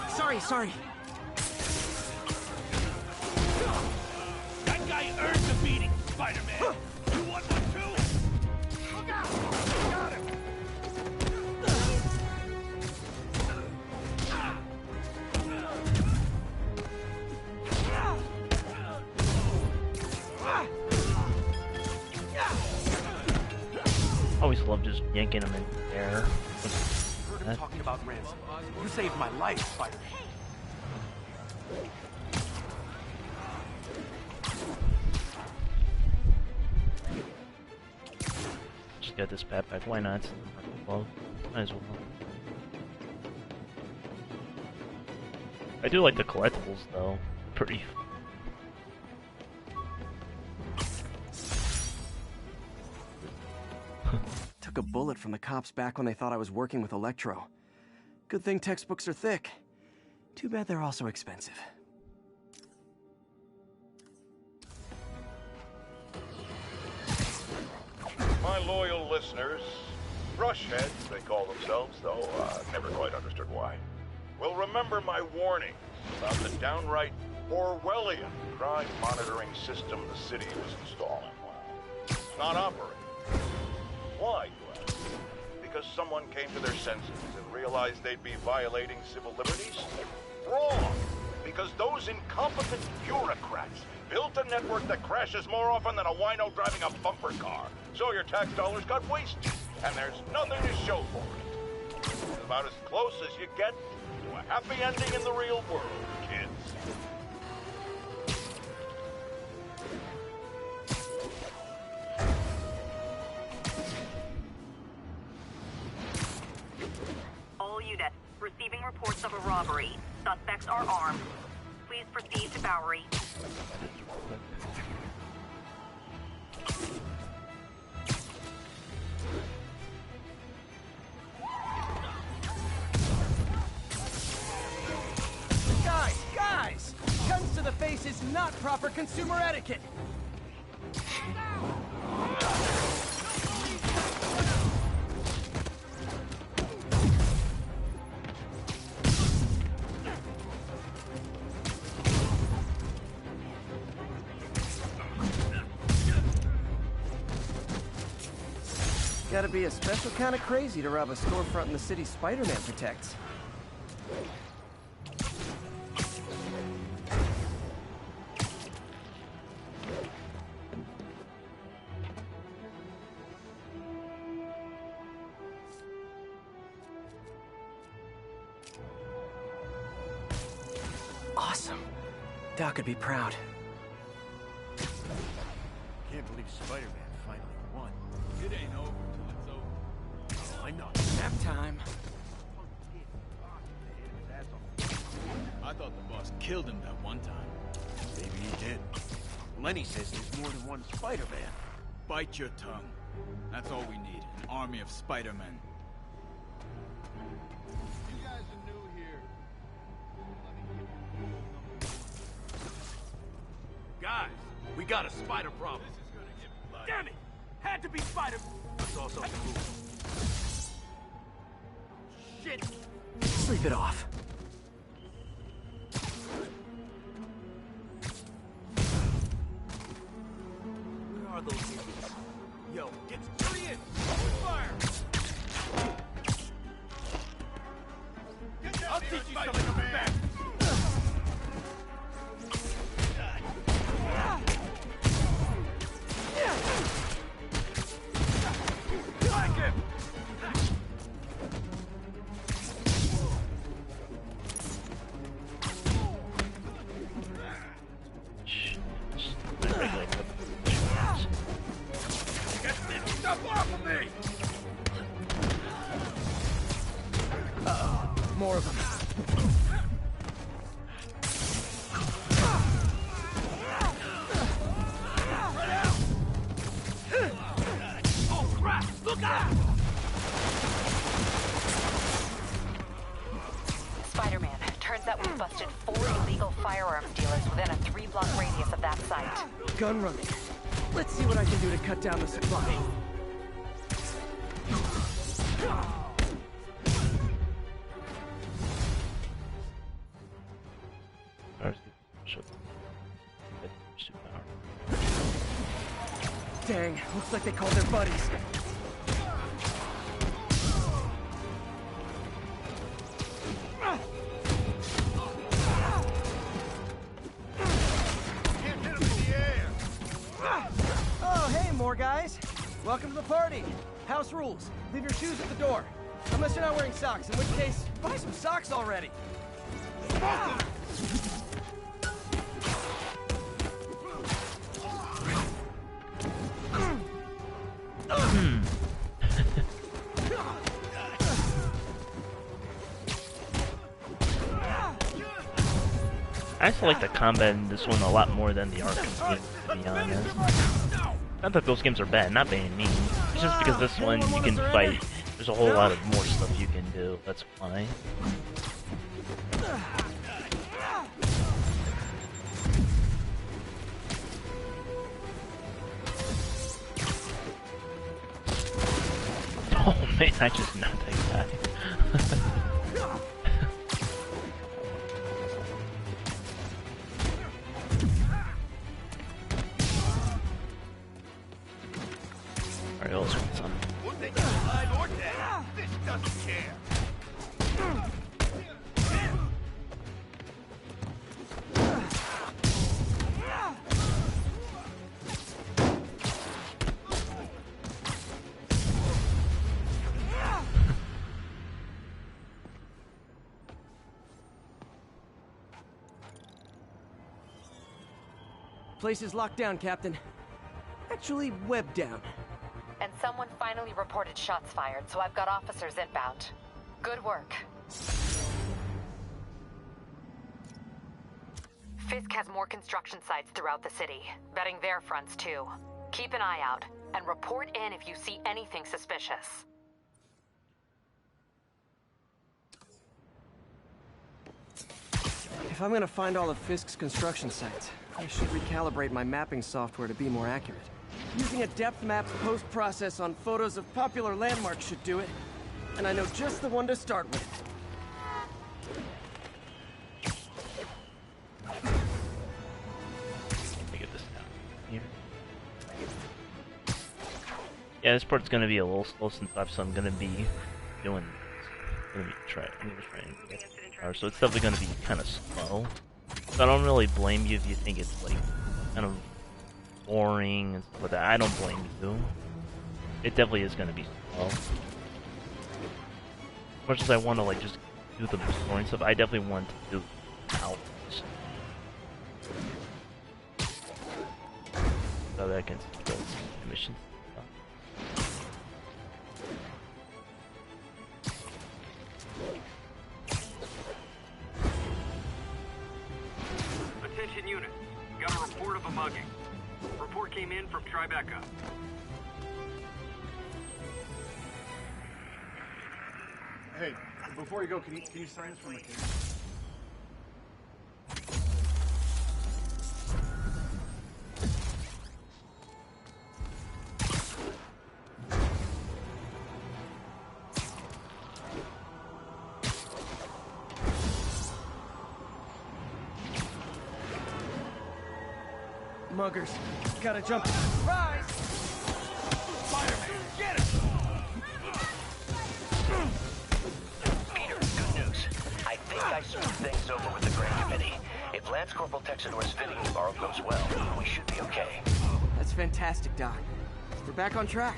S7: That guy earned the beating, Spider-Man. You want one too? Look out! Got him!
S1: I always love just yanking him in the air.
S17: Heard him talking about ransom. You saved my life, Spider-Man.
S1: Just got this backpack. Why not? Well, might as well. I do like the collectibles though. Pretty.
S4: Took a bullet from the cops back when they thought I was working with Electro. Good thing textbooks are thick. Too bad they're also expensive.
S3: My loyal listeners, brushheads they call themselves, though never quite understood why, will remember my warnings about the downright Orwellian crime monitoring system the city was installing. It's not operating. Why, you ask? Because someone came to their senses and realized they'd be violating civil liberties? Wrong! Because those incompetent bureaucrats built a network that crashes more often than a wino driving a bumper car. So your tax dollars got wasted, and there's nothing to show for it. It's about as close as you get to a happy ending in the real world, kids.
S14: All units receiving reports of a robbery. Suspects are armed. Please proceed to Bowery.
S15: Guys! Guns to the face is not proper consumer etiquette! Gotta be a special kind of crazy to rob a storefront in the city Spider-Man protects. Awesome. Doc would be proud.
S7: Can't believe Spider-Man finally won. It ain't over till it's over.
S15: I know. Nap time.
S7: I thought the boss killed him that one time. Maybe he did. Lenny says there's more than one Spider-Man. Bite your tongue. That's all we need. An army of Spider-Men. You guys are new here. Guys, we got a spider problem. This is gonna get bloody. Damn it! Had to be Spider. That's also cool. Shit!
S15: Sleep it off.
S7: Where are those idiots? Yo, get three in! Fire! I'll teach you something, man! Like him! Get this stuff off of me!
S15: Uh-oh. More of them.
S7: Oh crap! Look out!
S5: Spider-Man, turns out we busted 4 illegal firearms dealers within a 3-block radius of that site.
S15: Gun running. Let's see what I can do to cut down the supply. Dang, looks like they called their buddies. Oh, hey, more guys. Welcome to the party. House rules. Leave your shoes at the door. Unless you're not wearing socks, in which case, buy some socks already.
S1: I actually like the combat in this one a lot more than the Arkham games, to be honest. Not that those games are bad, not by any means. It's just because this one you can fight. There's a whole lot of more stuff you can do. That's fine. Oh man, I just knocked that guy. Alright, let's run some.
S7: We'll take you alive or dead. This doesn't care.
S15: Place is locked down, Captain. Actually, webbed down.
S5: And someone finally reported shots fired, so I've got officers inbound. Good work. Fisk has more construction sites throughout the city, vetting their fronts too. Keep an eye out, and report in if you see anything suspicious.
S15: If I'm gonna find all of Fisk's construction sites, I should recalibrate my mapping software to be more accurate. Using a depth map post-process on photos of popular landmarks should do it, and I know just the one to start with.
S1: Yeah, this part's gonna be a little slow since so I'm gonna be doing. Trying. So it's definitely gonna be kind of slow. So I don't really blame you if you think it's like kind of boring and stuff like that. I don't blame you. It definitely is gonna be slow. As much as I want to like just do the boring stuff, I definitely want to do out. So that I can do the missions.
S12: Attention units. Got a report of a mugging. Report came in from Tribeca.
S9: Hey, before you go, can you sign this for my case?
S15: Muggers, gotta jump. Rise!
S12: Spider-Man, get him! Peter, good news. I think I smoothed things over with the Grand Committee. If Lance Corporal Texador's fitting tomorrow goes well, we should be okay.
S15: That's fantastic, Doc. We're back on track.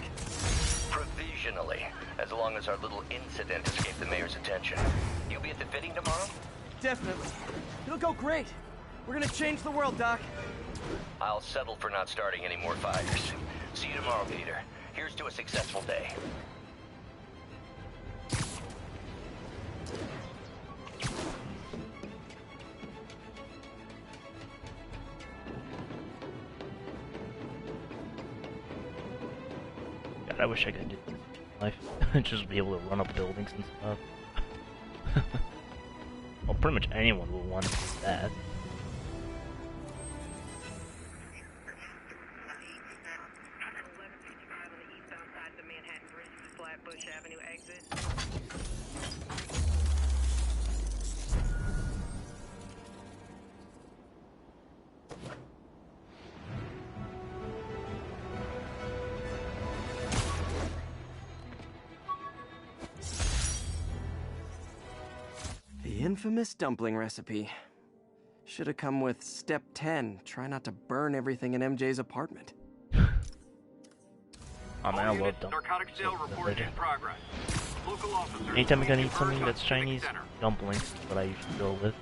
S6: Provisionally, as long as our little incident escaped the mayor's attention. You'll be at the fitting tomorrow?
S15: Definitely. It'll go great. We're gonna change the world, Doc.
S6: I'll settle for not starting any more fires. See you tomorrow, Peter. Here's to a successful day.
S1: God, I wish I could do this in life. Just be able to run up buildings and stuff. Well, pretty much anyone would want to do that.
S15: The infamous dumpling recipe. Should have come with step 10. Try not to burn everything in MJ's apartment.
S1: Oh man, I love dumplings.
S12: Narcotic sale report in progress. Local officers.
S1: Anytime I'm gonna eat something that's Chinese, dumplings is what I usually go with.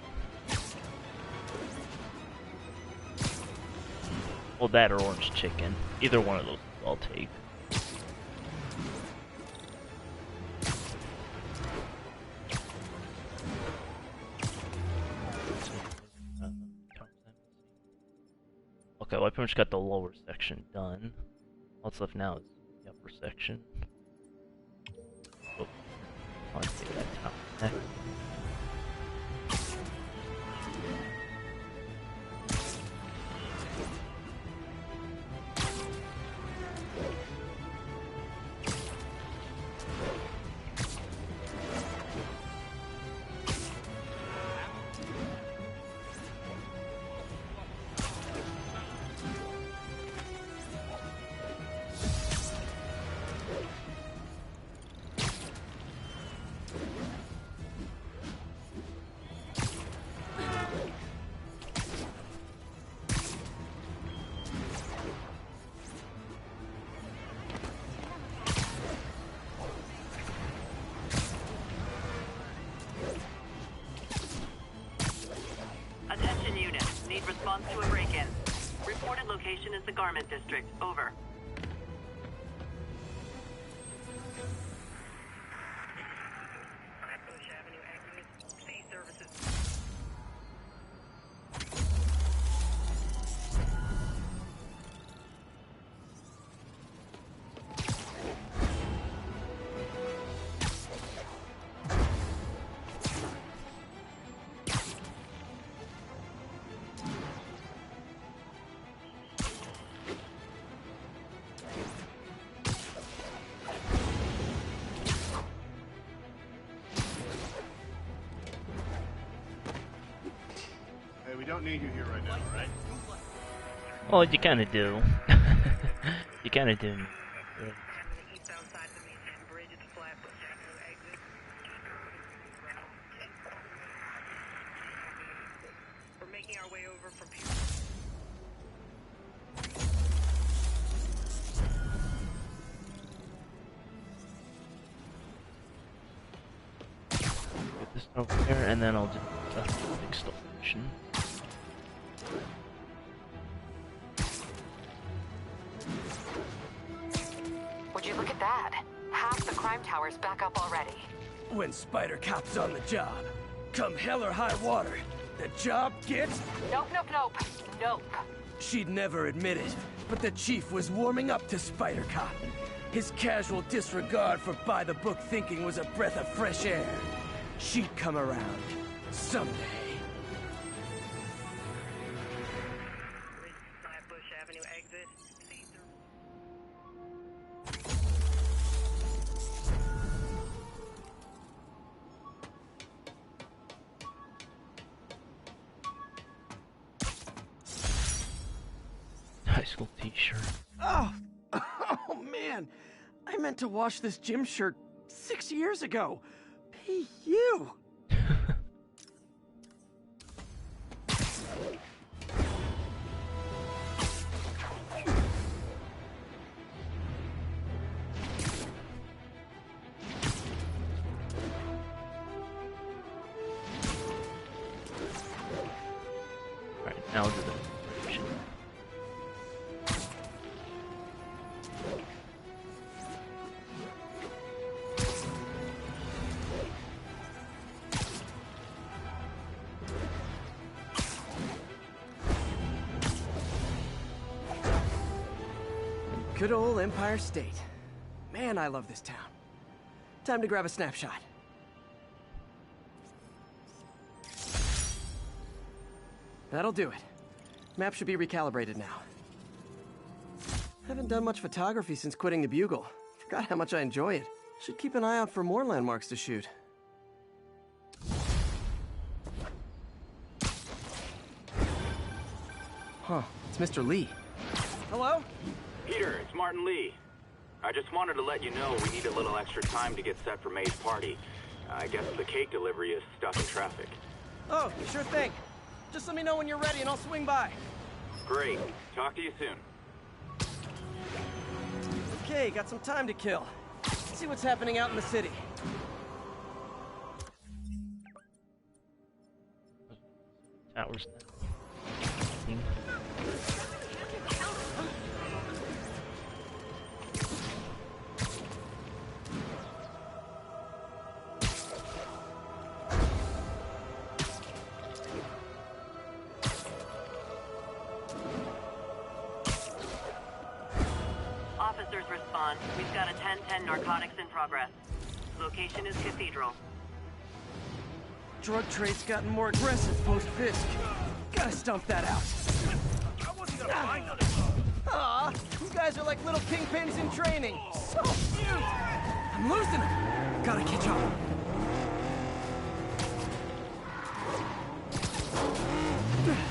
S1: Well, that or orange chicken. Either one of those I'll take. Okay, well I pretty much got the lower section done. All that's left now is the upper section. Oh, I'll take that top next.
S14: the garment district. Over.
S9: We don't need you here right now, right?
S1: Well, you kind of do. You kind of do.
S14: We're making our way over from
S1: Get this over there, and then I'll do the installation.
S5: Would you look at that? Half the crime tower's back up already.
S15: When Spider Cop's on the job, come hell or high water, the job gets...
S5: Nope, nope, nope. Nope.
S15: She'd never admit it, but the chief was warming up to Spider Cop. His casual disregard for by-the-book thinking was a breath of fresh air. She'd come around. Someday.
S14: Flatbush Avenue exit.
S1: High school t-shirt.
S15: Oh! Oh, man! I meant to wash this gym shirt 6 years ago. Hey, you!
S1: Alright, now I'll do the...
S15: Good old Empire State. Man, I love this town. Time to grab a snapshot. That'll do it. Map should be recalibrated now. Haven't done much photography since quitting the Bugle. Forgot how much I enjoy it. Should keep an eye out for more landmarks to shoot. Huh, it's Mr. Lee. Hello?
S18: Peter, it's Martin Lee. I just wanted to let you know we need a little extra time to get set for May's party. I guess the cake delivery is stuck in traffic.
S15: Oh, sure thing. Just let me know when you're ready and I'll swing by.
S18: Great. Talk to you soon.
S15: Okay, got some time to kill. Let's see what's happening out in the city.
S1: Towers.
S14: Officers respond. We've got a 10-10 narcotics in progress. Location is Cathedral.
S15: Drug trade's gotten more aggressive post-Fisk. Gotta stomp that out. Aw, you guys are like little kingpins in training. So cute! I'm losing them. Gotta catch up.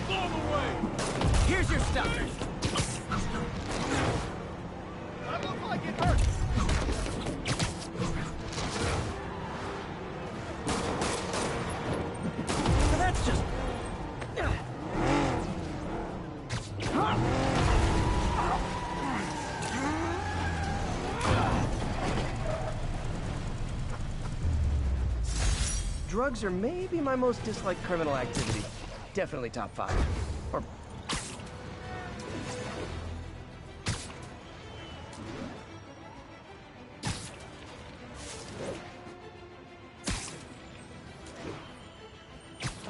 S17: Blow them away!
S15: Here's your stuff.
S17: I look like it hurts!
S15: That's just... Drugs are maybe my most disliked criminal activity. Definitely top 5. Or...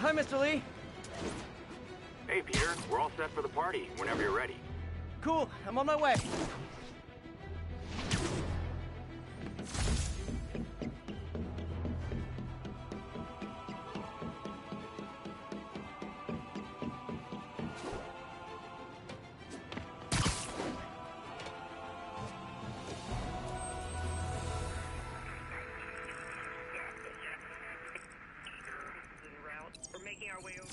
S15: Hi, Mr. Lee.
S18: Hey, Peter. We're all set for the party whenever you're ready.
S15: Cool. I'm on my way.
S14: We're making our way over.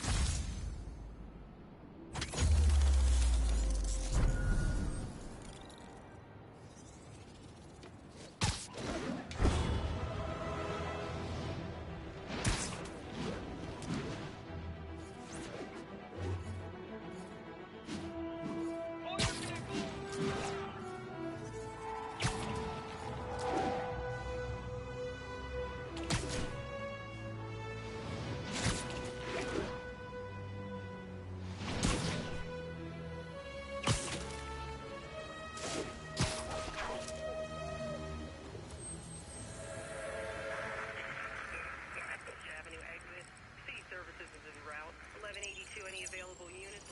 S14: Any available units?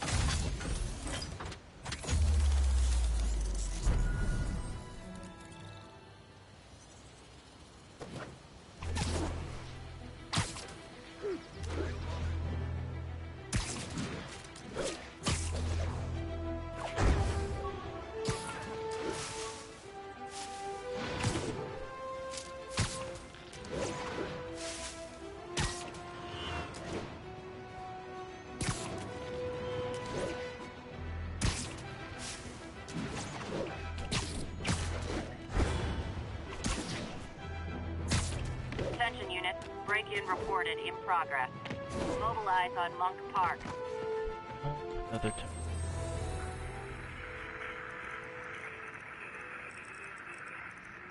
S14: Attention units, break-in reported in progress. Mobilize on Monk Park.
S1: Another time.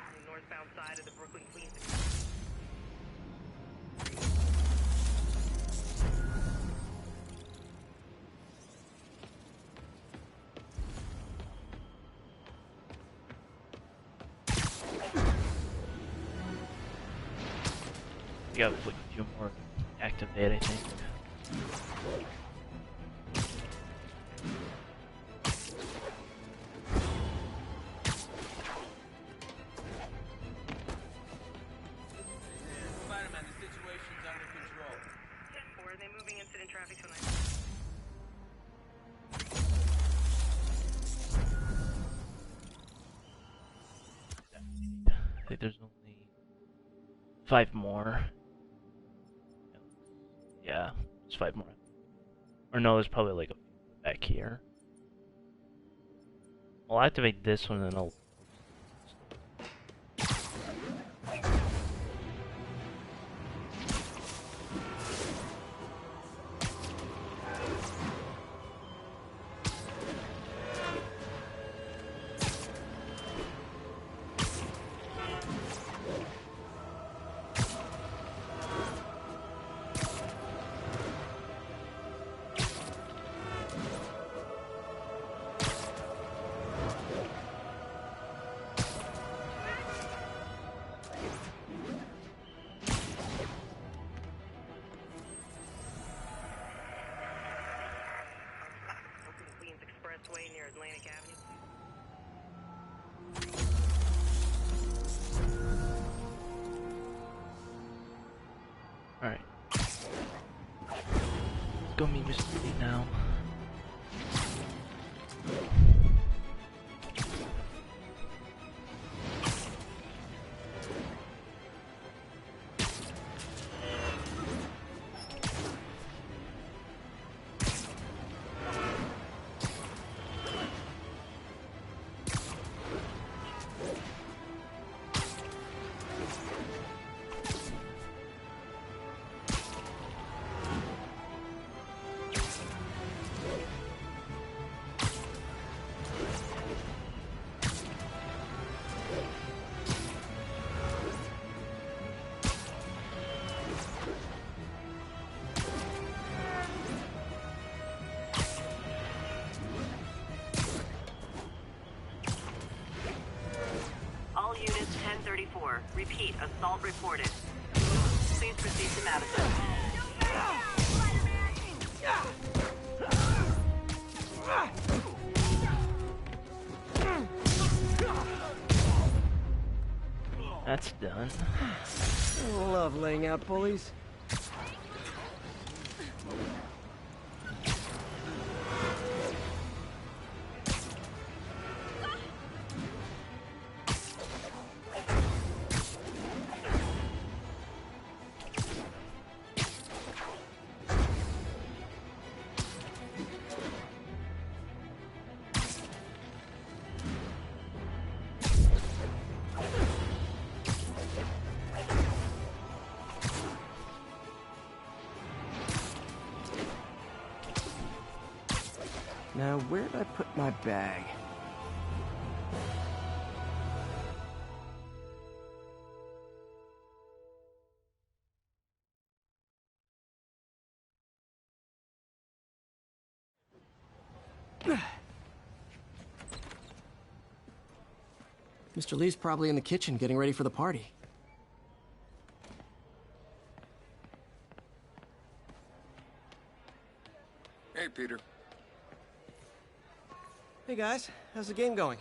S14: On the northbound side of the Brooklyn Queens.
S1: You got like a few more activate, I think.
S14: Spider-Man, the situation's under control. 10-4, are they moving incident traffic tonight?
S1: I think there's only 5 more. Yeah, there's 5 more. Or no, there's probably like a few back here. I'll activate this one and then I'll...
S14: Expressway near Atlantic Avenue.
S1: Alright. Let's go meet Mr. Lee now.
S14: All units 1034. Repeat, assault reported. Please proceed to Madison.
S1: That's done.
S15: I love laying out bullies. Now, where did I put my bag? Mr. Lee's probably in the kitchen getting ready for the party.
S19: Hey, Peter.
S15: Hey guys, how's the game going?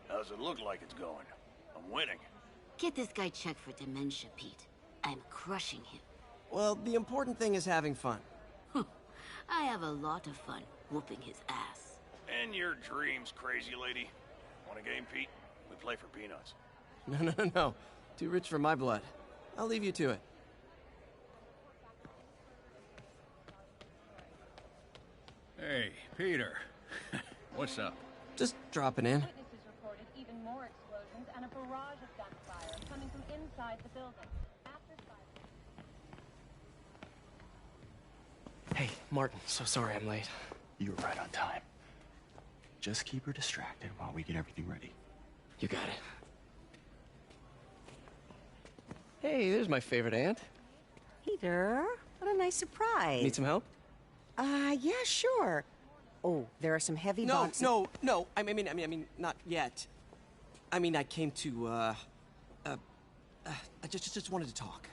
S19: How's it look like it's going? I'm winning.
S20: Get this guy checked for dementia, Pete. I'm crushing him.
S15: Well, the important thing is having fun.
S20: I have a lot of fun whooping his ass.
S19: And your dreams, crazy lady. Want a game, Pete? We play for peanuts.
S15: No. Too rich for my blood. I'll leave you to it.
S21: Hey, Peter. What's up?
S15: Just dropping in.
S22: Witnesses reported even more explosions and a barrage of gunfire coming from inside the building.
S15: Hey, Martin, so sorry I'm late.
S23: You were right on time. Just keep her distracted while we get everything ready.
S15: You got it. Hey, there's my favorite aunt.
S24: Peter, what a nice surprise.
S15: Need some help?
S24: Yeah, sure. Oh, there are some heavy boxes.
S15: No. I mean, not yet. I mean, I came to, I just wanted to talk.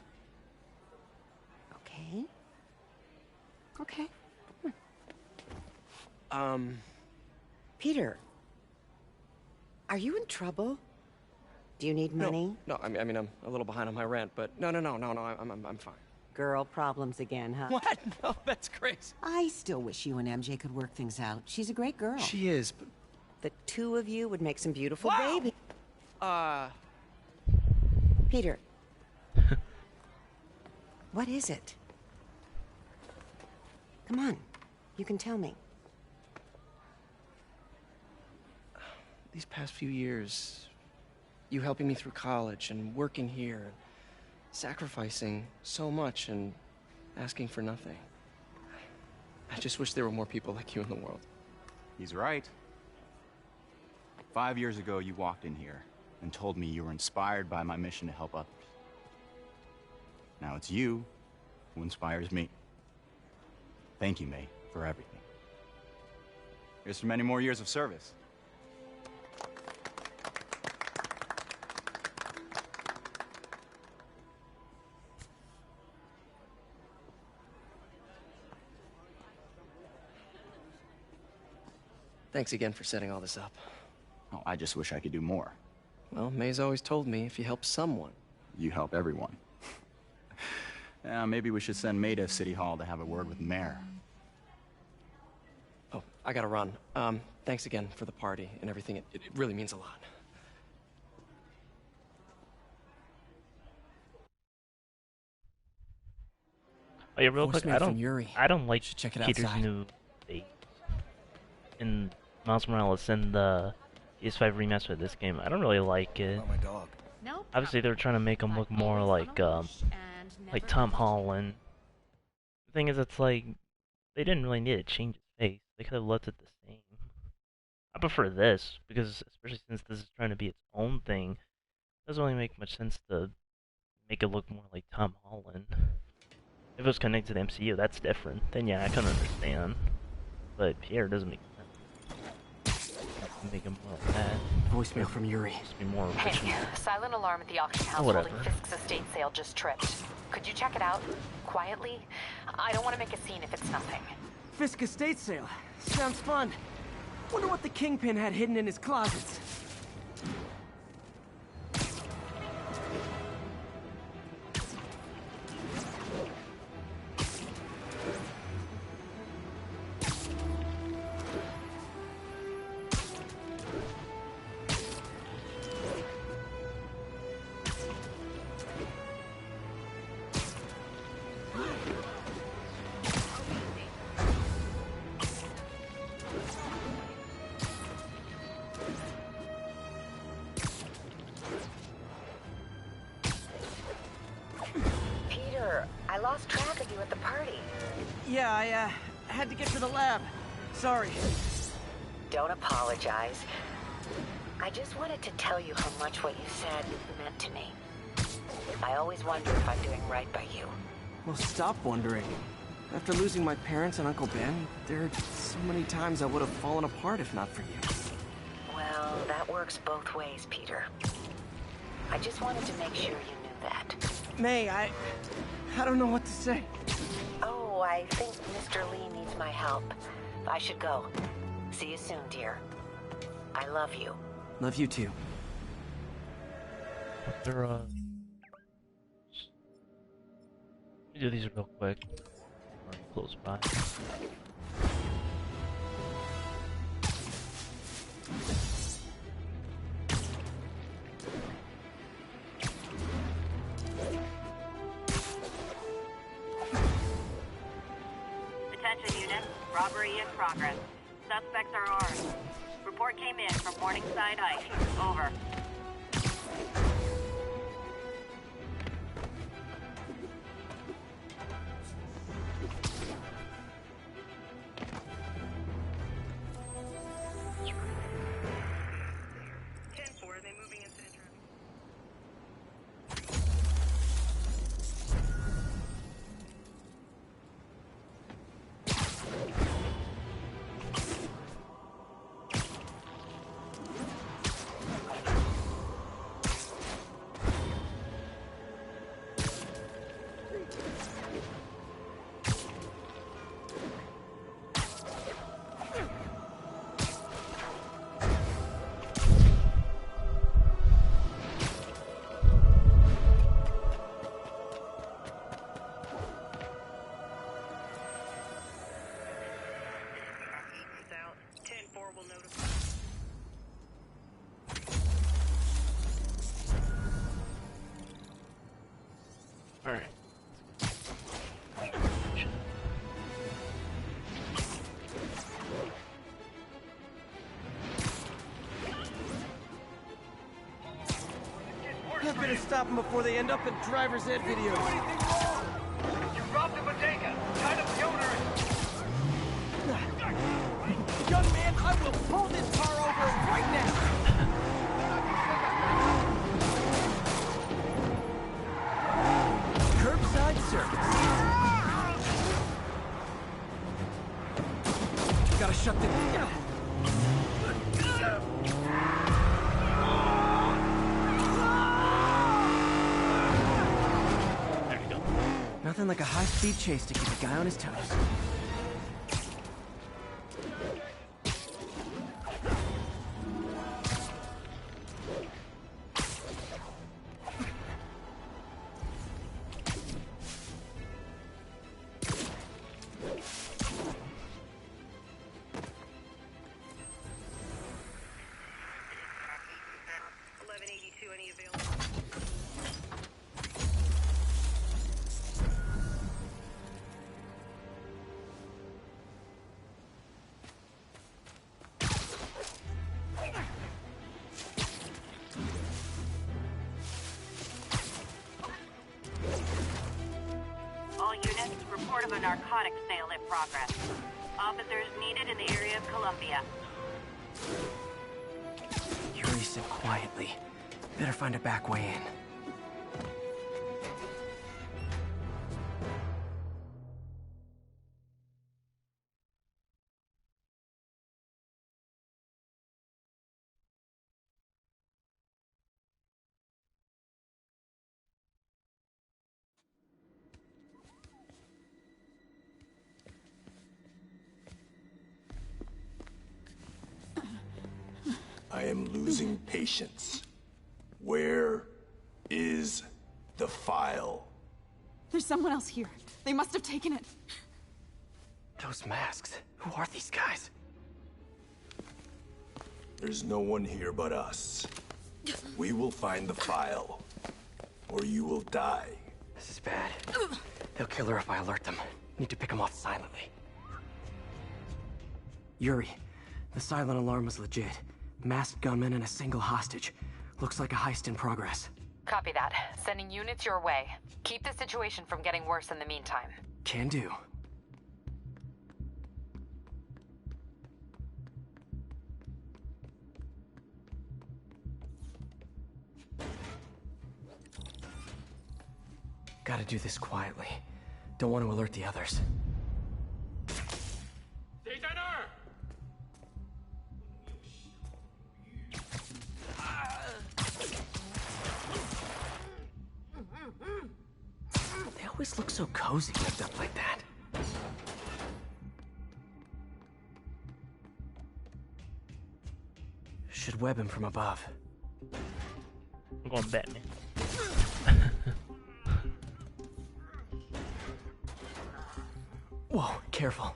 S24: Okay. Okay. Peter, are you in trouble? Do you need money?
S15: No, I mean, I'm a little behind on my rent, but no, I'm fine.
S24: Girl problems again, huh?
S15: What? No, that's crazy.
S24: I still wish you and MJ could work things out. She's a great girl.
S15: She is, but...
S24: The two of you would make some beautiful babies. Peter. What is it? Come on. You can tell me.
S15: These past few years, you helping me through college and working here, sacrificing so much and asking for nothing. I just wish there were more people like you in the world.
S23: He's right. 5 years ago, you walked in here and told me you were inspired by my mission to help others. Now it's you who inspires me. Thank you, May, for everything. Here's for many more years of service.
S15: Thanks again for setting all this up.
S23: Oh, I just wish I could do more.
S15: Well, May's always told me if you help someone,
S23: you help everyone. Maybe we should send May to City Hall to have a word with the mayor.
S15: Oh, I gotta run. Thanks again for the party and everything. It really means a lot.
S1: Oh yeah, real quick,
S15: Yuri.
S1: I don't like
S15: check it
S1: Peter's
S15: outside.
S1: new face in Miles Morales and the PS5 remaster of this game. I don't really like it.
S19: My dog.
S8: No.
S1: Obviously, they're trying to make him look more like Tom Holland. The thing is, it's like they didn't really need to change his face. They could have left it the same. I prefer this because, especially since this is trying to be its own thing, it doesn't really make much sense to make it look more like Tom Holland. If it was connected to the MCU, that's different. Then yeah, I can understand. But Pierre doesn't make sense. Make him more like that.
S15: Voicemail from Yuri.
S1: Be more original.
S5: Hey, silent alarm at the auction house
S1: whatever.
S5: holding Fisk's estate sale just tripped. Could you check it out? Quietly? I don't want to make a scene if it's nothing.
S15: Fisk estate sale. Sounds fun. Wonder what the Kingpin had hidden in his closets.
S5: I lost track of you at the party.
S15: Yeah, I had to get to the lab. Sorry.
S5: Don't apologize. I just wanted to tell you how much what you said meant to me. I always wonder if I'm doing right by you.
S15: Well, stop wondering. After losing my parents and Uncle Ben, there are so many times I would have fallen apart if not for you.
S5: Well, that works both ways, Peter. I just wanted to make sure you knew that.
S15: May, I don't know what to say.
S5: Oh, I think Mr. Lee needs my help. I should go. See you soon, dear. I love you.
S15: Love you too.
S1: They're, let me do these real quick. Close by.
S14: Attention units, robbery in progress. Suspects are armed. Report came in from Morningside Ike. Over.
S1: Alright.
S15: I've been to stop them before they end up in driver's ed videos.
S9: You robbed a bodega. Tied up the owner.
S15: Young man, I will pull this car over right now. Curbside service. Gotta shut the... Nothing like a high-speed chase to keep a guy on his toes.
S14: All units, report of a narcotics sale in progress. Officers needed in the area of Columbia.
S15: Yuri said quietly. Better find a back way in.
S2: losing patience. Where is the file?
S10: There's someone else here. They must have taken it.
S4: Those masks. Who are these guys?
S2: There's no one here but us. We will find the file, or you will die.
S4: This is bad. They'll kill her if I alert them. Need to pick them off silently. Yuri, the silent alarm was legit. Masked gunmen and a single hostage. Looks like a heist in progress.
S5: Copy that. Sending units your way. Keep the situation from getting worse in the meantime.
S4: Can do. Gotta do this quietly. Don't want to alert the others. They always look so cozy ripped up like that. Should web him from above.
S1: I'm going Batman.
S4: Whoa, careful.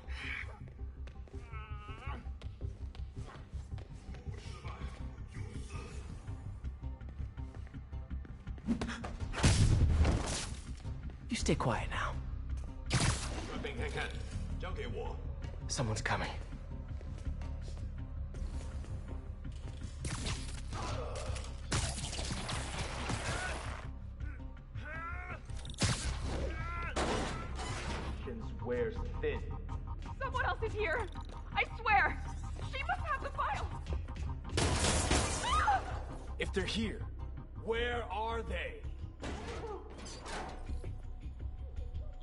S4: You stay quiet now. Someone's coming.
S9: Wears thin.
S10: Someone else is here. I swear. She must have the file.
S17: If they're here, where are they?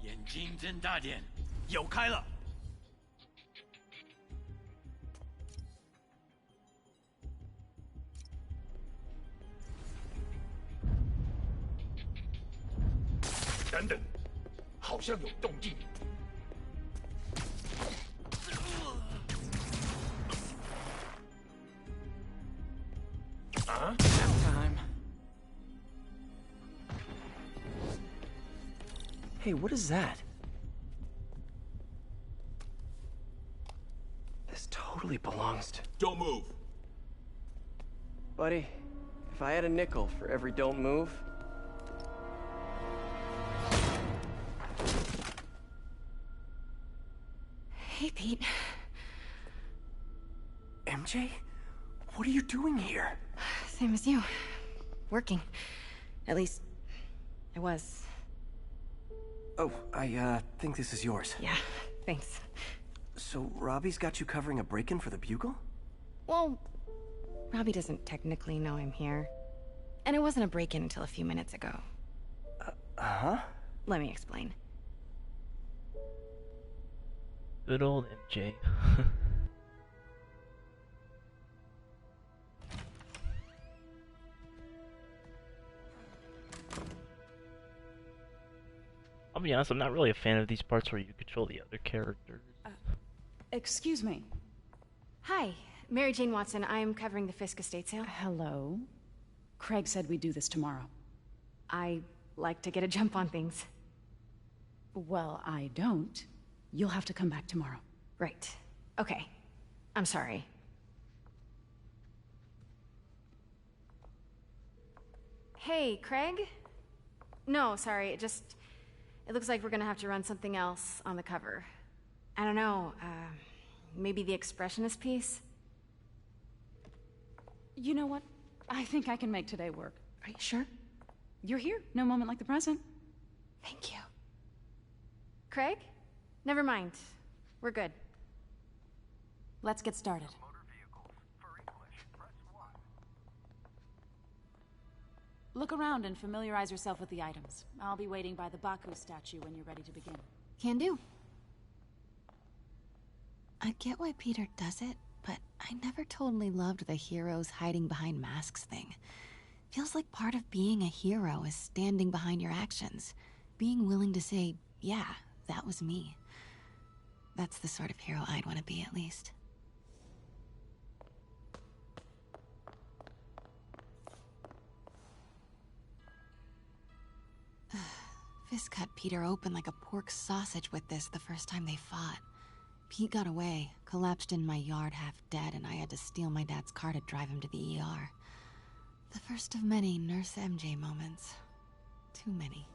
S21: 眼睛睁大点，有开了。
S17: 等等，好像有动静。啊
S4: Time. Hey, what is that? This totally belongs to...
S2: Don't move.
S4: Buddy, if I had a nickel for every don't move...
S10: Hey, Pete.
S4: MJ? What are you doing here?
S8: Same as you. Working. At least, I was.
S4: Oh, I think this is yours.
S8: Yeah, thanks.
S4: So, Robbie's got you covering a break-in for the Bugle?
S8: Well, Robbie doesn't technically know I'm here. And it wasn't a break-in until a few minutes ago.
S4: Uh-huh?
S8: Let me explain.
S1: Good old MJ. I'll be honest, I'm not really a fan of these parts where you control the other characters.
S10: Excuse me.
S8: Hi, Mary Jane Watson. I'm covering the Fisk estate sale.
S10: Hello. Craig said we'd do this tomorrow.
S8: I like to get a jump on things.
S10: Well, I don't. You'll have to come back tomorrow.
S8: Right. Okay. I'm sorry. Hey, Craig? No, sorry, it looks like we're gonna have to run something else on the cover. I don't know, maybe the expressionist piece?
S10: You know what? I think I can make today work.
S8: Are you sure?
S10: You're here. No moment like the present.
S8: Thank you. Craig? Never mind. We're good.
S10: Let's get started. Look around and familiarize yourself with the items. I'll be waiting by the Baku statue when you're ready to begin.
S8: Can do.
S11: I get why Peter does it, but I never totally loved the heroes hiding behind masks thing. Feels like part of being a hero is standing behind your actions. Being willing to say, yeah, that was me. That's the sort of hero I'd want to be, at least. Fisk cut Peter open like a pork sausage with this the first time they fought. Pete got away, collapsed in my yard half dead, and I had to steal my dad's car to drive him to the ER. The first of many Nurse MJ moments. Too many.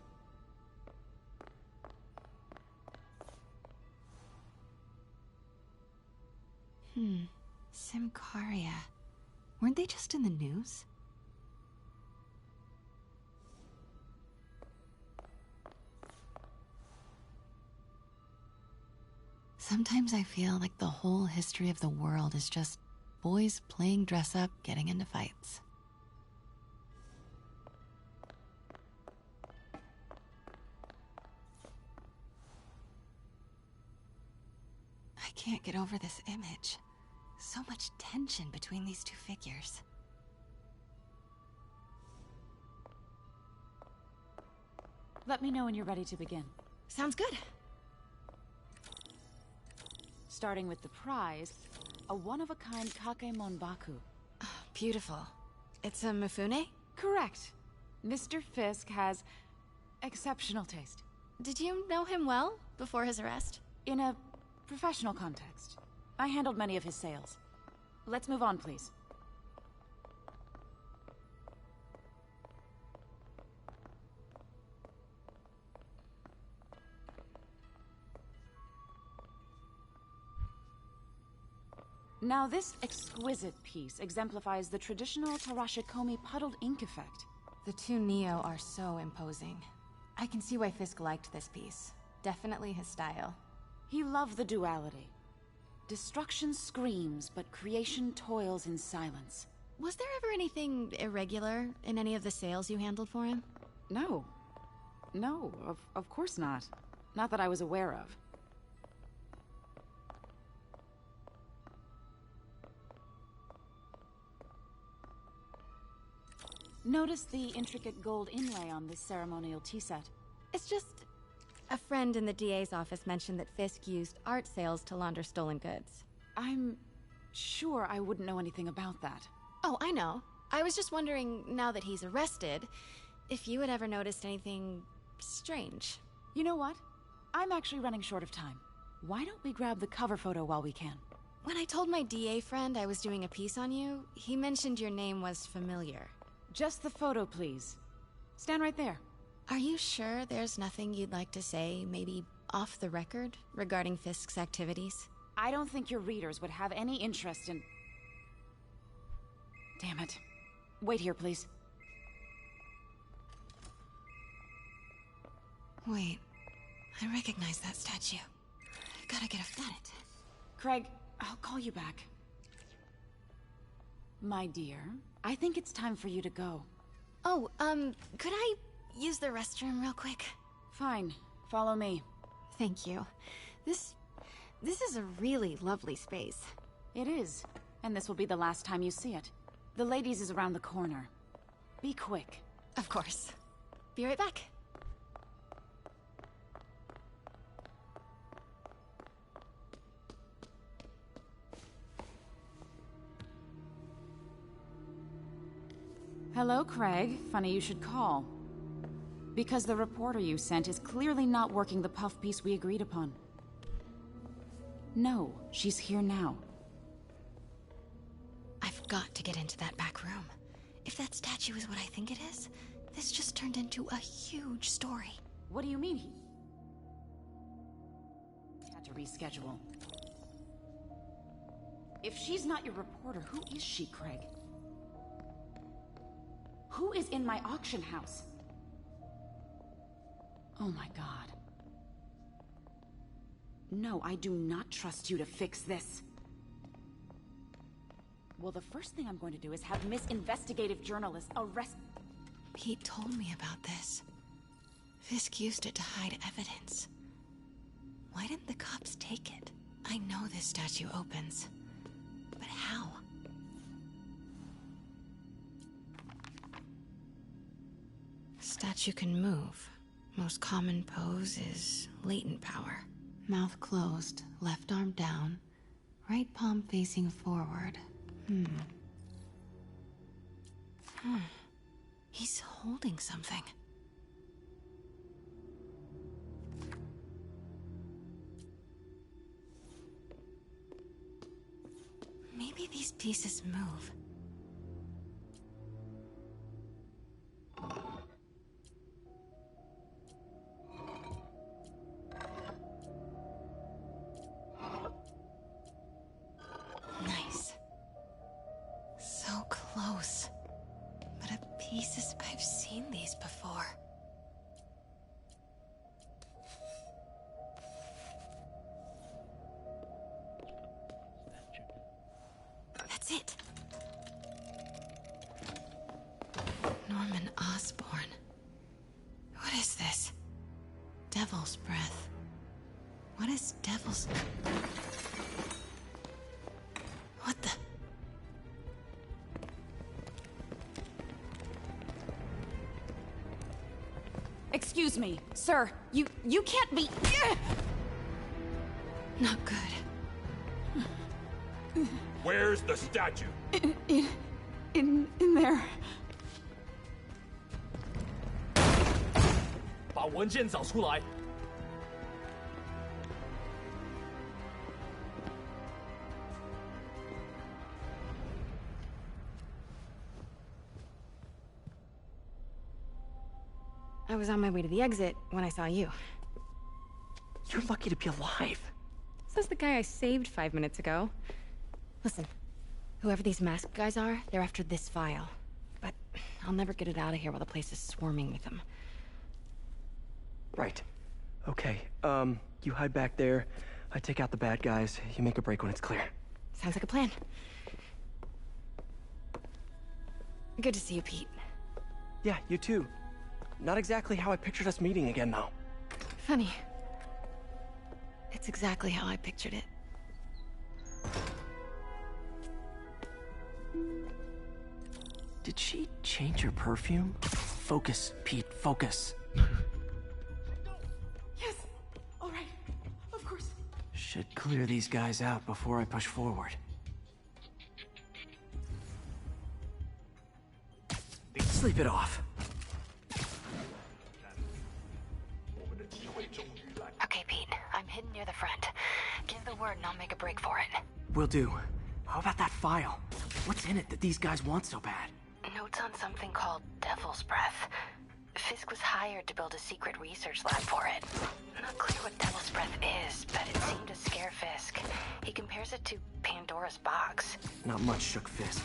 S11: Symkaria. Weren't they just in the news? Sometimes I feel like the whole history of the world is just boys playing dress up, getting into fights. I can't get over this image. So much tension between these two figures.
S10: Let me know when you're ready to begin.
S8: Sounds good.
S10: Starting with the prize, a one-of-a-kind Kakemon Baku.
S8: Beautiful. It's a Mifune?
S10: Correct. Mr. Fisk has exceptional taste.
S8: Did you know him well before his arrest?
S10: In a professional context. I handled many of his sales. Let's move on, please. Now, this exquisite piece exemplifies the traditional Tarashikomi puddled ink effect.
S8: The two Neo are so imposing. I can see why Fisk liked this piece. Definitely his style.
S10: He loved the duality. Destruction screams, but creation toils in silence.
S8: Was there ever anything irregular in any of the sales you handled for him?
S10: No. No, of course not. Not that I was aware of. Notice the intricate gold inlay on this ceremonial tea set.
S8: It's just... a friend in the DA's office mentioned that Fisk used art sales to launder stolen goods.
S10: I'm sure I wouldn't know anything about that.
S8: Oh, I know. I was just wondering, now that he's arrested, if you had ever noticed anything strange.
S10: You know what? I'm actually running short of time. Why don't we grab the cover photo while we can?
S8: When I told my DA friend I was doing a piece on you, he mentioned your name was familiar.
S10: Just the photo, please. Stand right there.
S8: Are you sure there's nothing you'd like to say, maybe off the record, regarding Fisk's activities?
S10: I don't think your readers would have any interest in... Damn it. Wait here, please.
S11: Wait. I recognize that statue. I gotta get a... Got it.
S10: Craig, I'll call you back. My dear, I think it's time for you to go.
S8: Oh, could I use the restroom real quick?
S10: Fine. Follow me.
S8: Thank you. This is a really lovely space.
S10: It is. And this will be the last time you see it. The ladies is around the corner. Be quick.
S8: Of course. Be right back.
S10: Hello, Craig. Funny you should call. Because the reporter you sent is clearly not working the puff piece we agreed upon. No, she's here now.
S11: I've got to get into that back room. If that statue is what I think it is, this just turned into a huge story.
S10: What do you mean he... had to reschedule? If she's not your reporter, who is she, Craig? Who is in my auction house? Oh my god. No, I do not trust you to fix this. Well, the first thing I'm going to do is have Miss Investigative Journalist arrest...
S11: Pete told me about this. Fisk used it to hide evidence. Why didn't the cops take it? I know this statue opens. But how? Statue can move. Most common pose is latent power. Mouth closed, left arm down, right palm facing forward. He's holding something. these pieces move? Nice. So close. But a pieces... I've seen these before. That's it. Norman Osborn. What is this? Devil's breath. What is devil's... What the...
S10: Excuse me, sir. You can't be...
S11: Not good.
S2: Where's the statue?
S10: In there.
S3: 把文件找出来。
S8: I was on my way to the exit when I saw you.
S15: You're lucky to be alive.
S8: Says the guy I saved 5 minutes ago. Listen, whoever these masked guys are, they're after this file. But I'll never get it out of here while the place is swarming with them.
S15: Right. Okay, you hide back there. I take out the bad guys. You make a break when it's clear.
S8: Sounds like a plan. Good to see you, Pete.
S15: Yeah, you too. Not exactly how I pictured us meeting again, though.
S8: Funny. It's exactly how I pictured it.
S15: Did she change her perfume? Focus, Pete, focus.
S10: Yes. All right. Of course.
S15: Should clear these guys out before I push forward. Sleep it off.
S5: Okay, Pete. I'm hidden near the front. Give the word and I'll make a break for it.
S15: Will do. How about that file? What's in it that these guys want so bad?
S5: Notes on something called Devil's Breath. Fisk was hired to build a secret research lab for it. Not clear what Devil's Breath is, but it seemed to scare Fisk. He compares it to Pandora's box.
S15: Not much shook Fisk.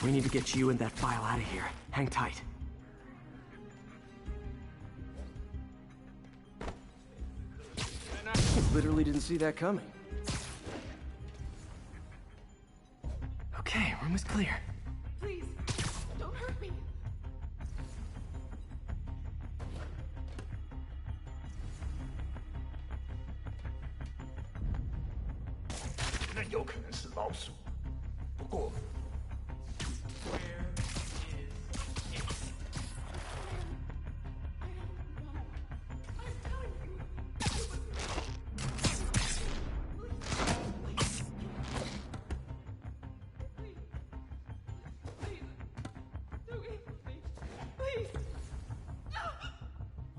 S15: We need to get you and that file out of here. Hang tight. Literally didn't see that coming. Okay, room is clear.
S10: Please, don't hurt me.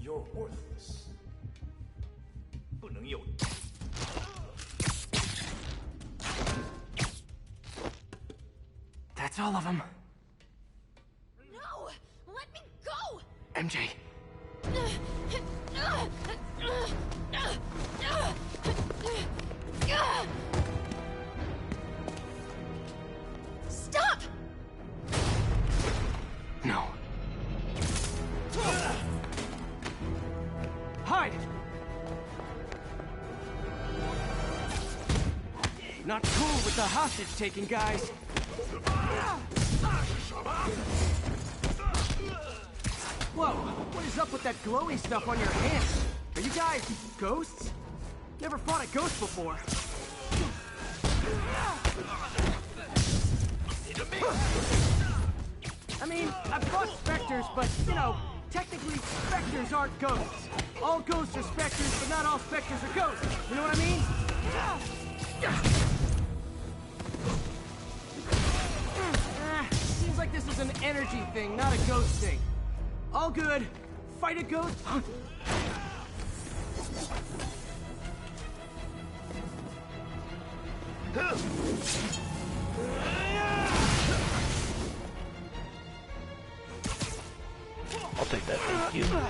S2: You're worthless. 不能有。
S15: That's all of them.
S10: No! Let me go!
S15: MJ.
S10: Stop!
S15: No. Hide! Not cool with the hostage-taking, guys. Whoa, what is up with that glowy stuff on your hands? Are you guys ghosts? Never fought a ghost before. I mean, I've fought specters, but, you know, technically specters aren't ghosts. All ghosts are specters, but not all specters are ghosts. You know what I mean? Seems like this is an energy thing, not a ghost thing. All good. Fight a ghost.
S1: Thank you.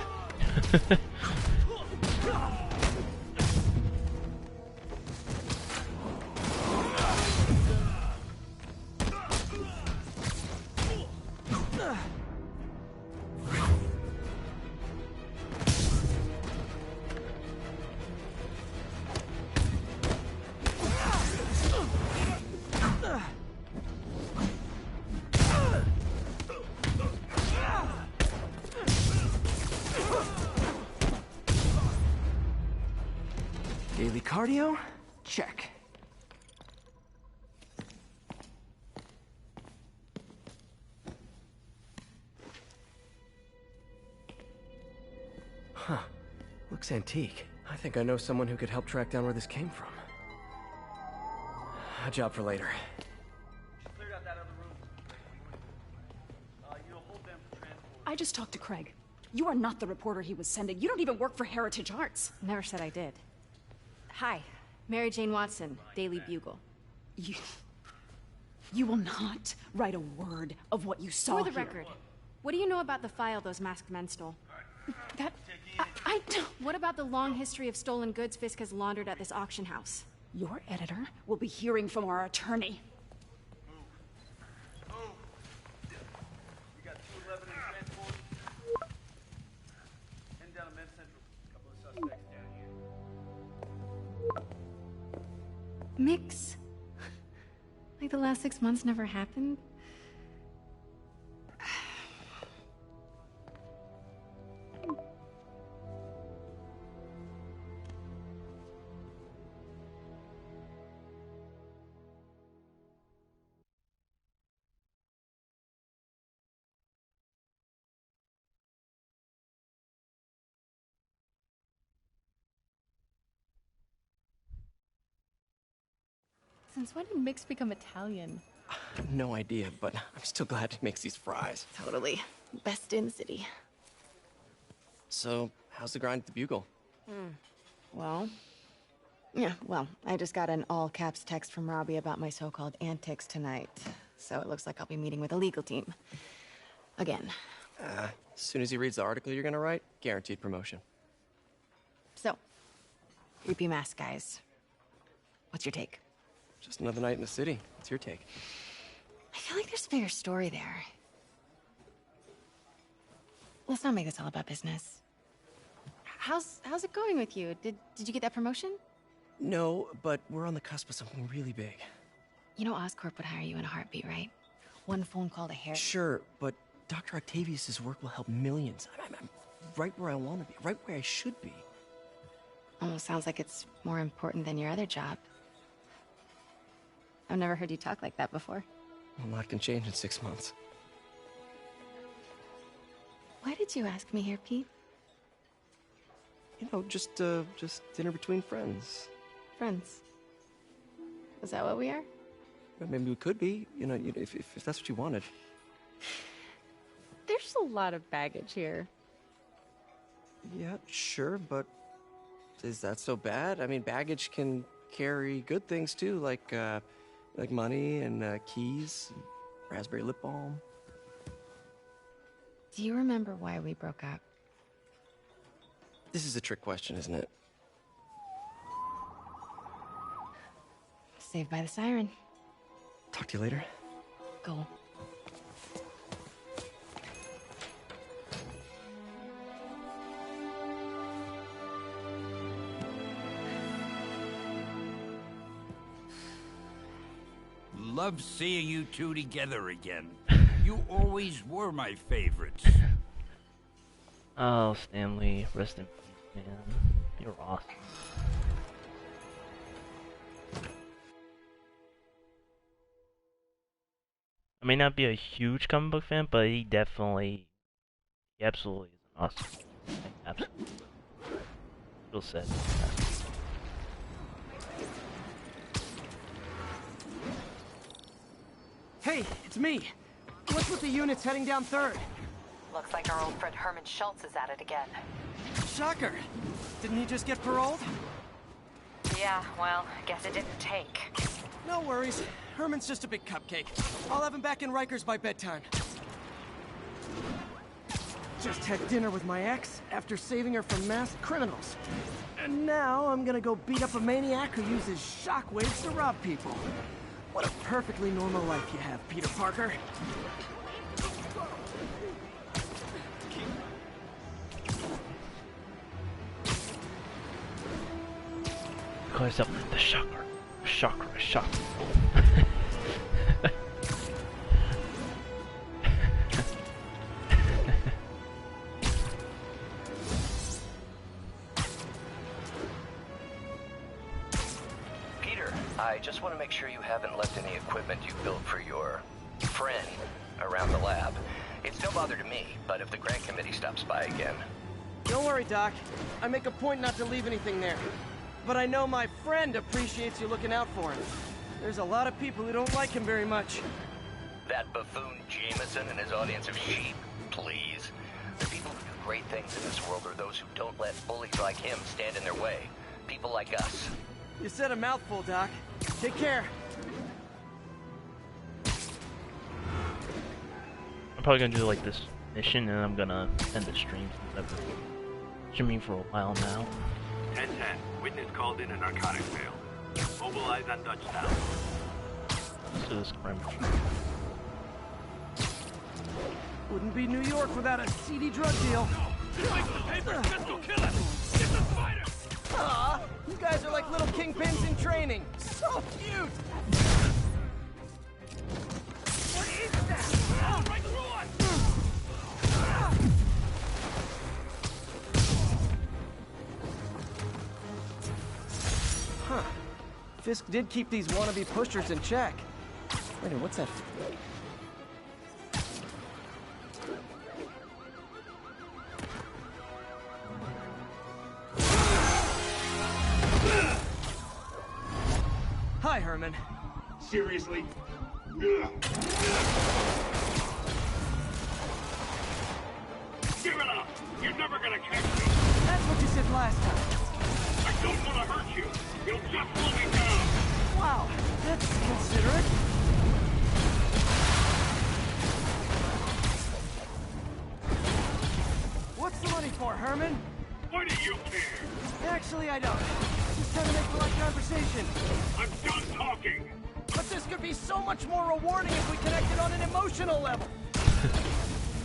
S15: Daily cardio? Check. Huh. Looks antique. I think I know someone who could help track down where this came from. A job for later.
S10: I just talked to Craig. You are not the reporter he was sending. You don't even work for Heritage Arts.
S8: Never said I did. Hi, Mary Jane Watson, Daily Bugle.
S10: You will not write a word of what you saw
S8: For the
S10: here.
S8: record, what do you know about the file those masked men stole? I don't. What about the long history of stolen goods Fisk has laundered at this auction house?
S10: Your editor will be hearing from our attorney.
S8: Mix? Like the last 6 months never happened?
S6: Since when did Mix become Italian?
S15: No idea, but I'm still glad he makes these fries.
S11: Totally. Best in the city.
S15: So, how's the grind at the Bugle?
S11: Well, I just got an all-caps text from Robbie about my so-called antics tonight. So it looks like I'll be meeting with a legal team. Again.
S15: As soon as he reads the article you're gonna write, guaranteed promotion.
S11: So, creepy mask guys. What's your take?
S15: Just another night in the city. What's your take?
S11: I feel like there's a bigger story there. Let's not make this all about business. How's it going with you? Did you get that promotion?
S15: No, but we're on the cusp of something really big.
S11: You know Oscorp would hire you in a heartbeat, right? One phone call to Harry.
S15: Sure, but Dr. Octavius' work will help millions. I'm right where I want to be, right where I should be.
S11: Almost sounds like it's more important than your other job. I've never heard you talk like that before.
S15: A lot can change in 6 months.
S11: Why did you ask me here, Pete?
S15: You know, just dinner between friends.
S11: Friends. Is that what we are?
S15: Well, maybe we could be, if that's what you wanted.
S6: There's a lot of baggage here.
S15: Yeah, sure, but is that so bad? I mean, baggage can carry good things too, like money and keys, and raspberry lip balm.
S11: Do you remember why we broke up?
S15: This is a trick question, isn't it?
S11: Saved by the siren.
S15: Talk to you later.
S11: Go.
S21: Love seeing you two together again. You always were my favorites.
S1: Oh, Stanley, rest in peace, man. You're awesome. I may not be a huge comic book fan, but he absolutely is an awesome. Absolutely. Real sad.
S15: Hey, it's me. What's with the units heading down 3rd?
S5: Looks like our old friend Herman Schultz is at it again.
S15: Shocker. Didn't he just get paroled?
S5: Yeah, well, guess it didn't take.
S15: No worries. Herman's just a big cupcake. I'll have him back in Rikers by bedtime. Just had dinner with my ex after saving her from masked criminals. And now I'm gonna go beat up a maniac who uses shockwaves to rob people. What a perfectly normal life you have, Peter Parker.
S1: Call yourself the Shocker. Shocker.
S7: Peter, I just want to make sure you haven't left any equipment you built for your friend around the lab. It's no bother to me, but if the grant committee stops by again...
S15: Don't worry, Doc. I make a point not to leave anything there. But I know my friend appreciates you looking out for him. There's a lot of people who don't like him very much.
S7: That buffoon Jameson and his audience of sheep, please. The people who do great things in this world are those who don't let bullies like him stand in their way. People like us.
S15: You said a mouthful, Doc. Take care.
S1: I'm probably gonna do like this mission and I'm gonna end the stream since I've been streaming for a while now.
S18: 10-10. Witness called in a narcotics sale. Mobilize on Dutchtown.
S1: Let's do this crime.
S15: Wouldn't be New York without a seedy drug deal. Aw, you guys are like little kingpins in training. So cute! What is that? Oh, right through us! Huh. Fisk did keep these wannabe pushers in check. Wait a minute, what's that? Hi, Herman.
S9: Seriously?
S18: Give it up! You're never gonna catch me!
S15: That's what you said last time.
S18: I don't want to hurt you! You'll just slow me down!
S15: Wow, that's considerate. What's the money for, Herman?
S18: Why do you care?
S15: Actually, I don't. Just trying to make polite conversation.
S18: I'm done talking!
S15: But this could be so much more rewarding if we connected on an emotional level.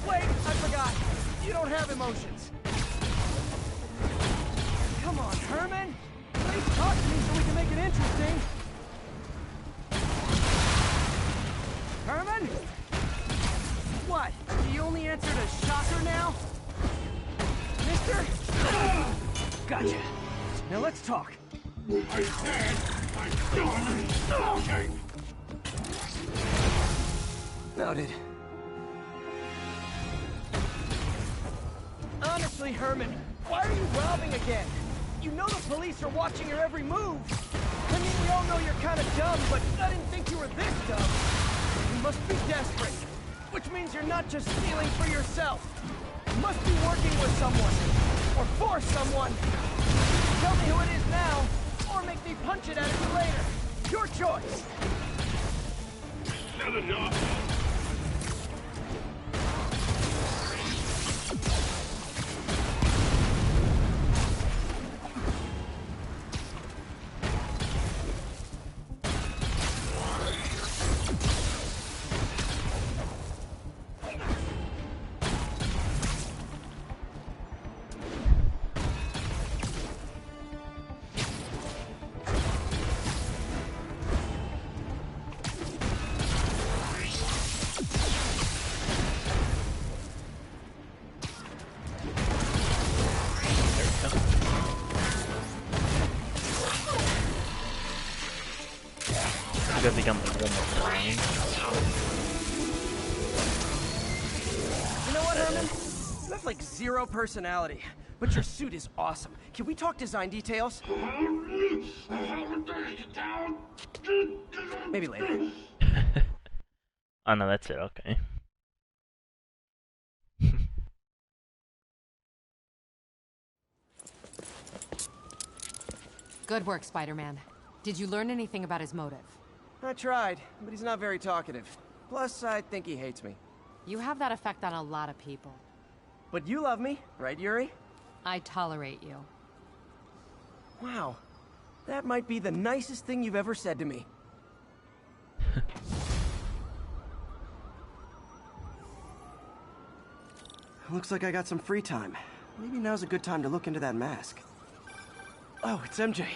S15: Wait, I forgot. You don't have emotions. Come on, Herman. Please talk to me so we can make it interesting. Herman? What? Do you only answer to Shocker now? Mister? Gotcha. Now let's talk.
S18: I said I'm done talking!
S15: Noted. Honestly, Herman, why are you robbing again? You know the police are watching your every move. I mean, we all know you're kind of dumb, but I didn't think you were this dumb. You must be desperate, which means you're not just stealing for yourself. You must be working with someone, or for someone. Tell me who it is now, or make me punch it at it later. Your choice.
S18: Shut it up!
S1: I think I'm like one more time.
S15: You know what, Herman? You have like zero personality, but your suit is awesome. Can we talk design details? Maybe later.
S1: Oh no, that's it, okay.
S12: Good work, Spider-Man. Did you learn anything about his motive?
S15: I tried, but he's not very talkative. Plus, I think he hates me.
S12: You have that effect on a lot of people.
S15: But you love me, right, Yuri?
S12: I tolerate you.
S15: Wow. That might be the nicest thing you've ever said to me. Looks like I got some free time. Maybe now's a good time to look into that mask. Oh, it's MJ.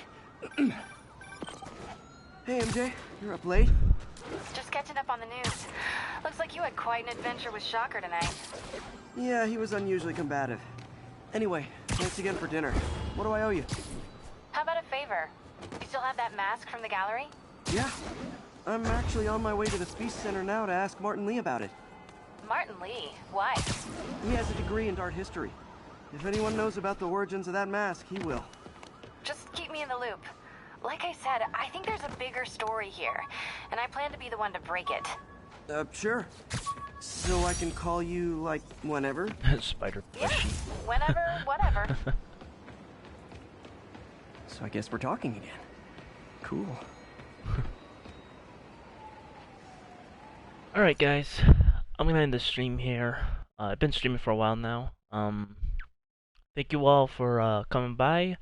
S15: Hey, MJ. You're up late?
S8: Just catching up on the news. Looks like you had quite an adventure with Shocker tonight.
S15: Yeah, he was unusually combative. Anyway, thanks again for dinner. What do I owe you?
S8: How about a favor? You still have that mask from the gallery?
S15: Yeah. I'm actually on my way to the Speech Center now to ask Martin Lee about it.
S8: Martin Lee? Why?
S15: He has a degree in art history. If anyone knows about the origins of that mask, he will.
S8: Just keep me in the loop. Like I said, I think there's a bigger story here, and I plan to be the one to break it.
S15: Sure. So I can call you, like, whenever?
S1: Spider
S8: Yeah, whenever, whatever.
S15: So I guess we're talking again. Cool.
S1: Alright guys, I'm gonna end the stream here. I've been streaming for a while now. Thank you all for coming by.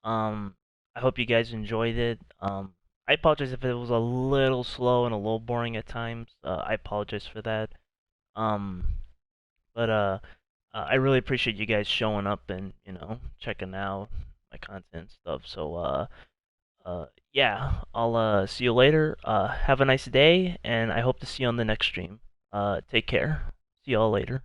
S1: I hope you guys enjoyed it. I apologize if it was a little slow and a little boring at times. I apologize for that. But I really appreciate you guys showing up and, you know, checking out my content and stuff. So yeah, I'll see you later. Have a nice day, and I hope to see you on the next stream. Take care. See y'all later.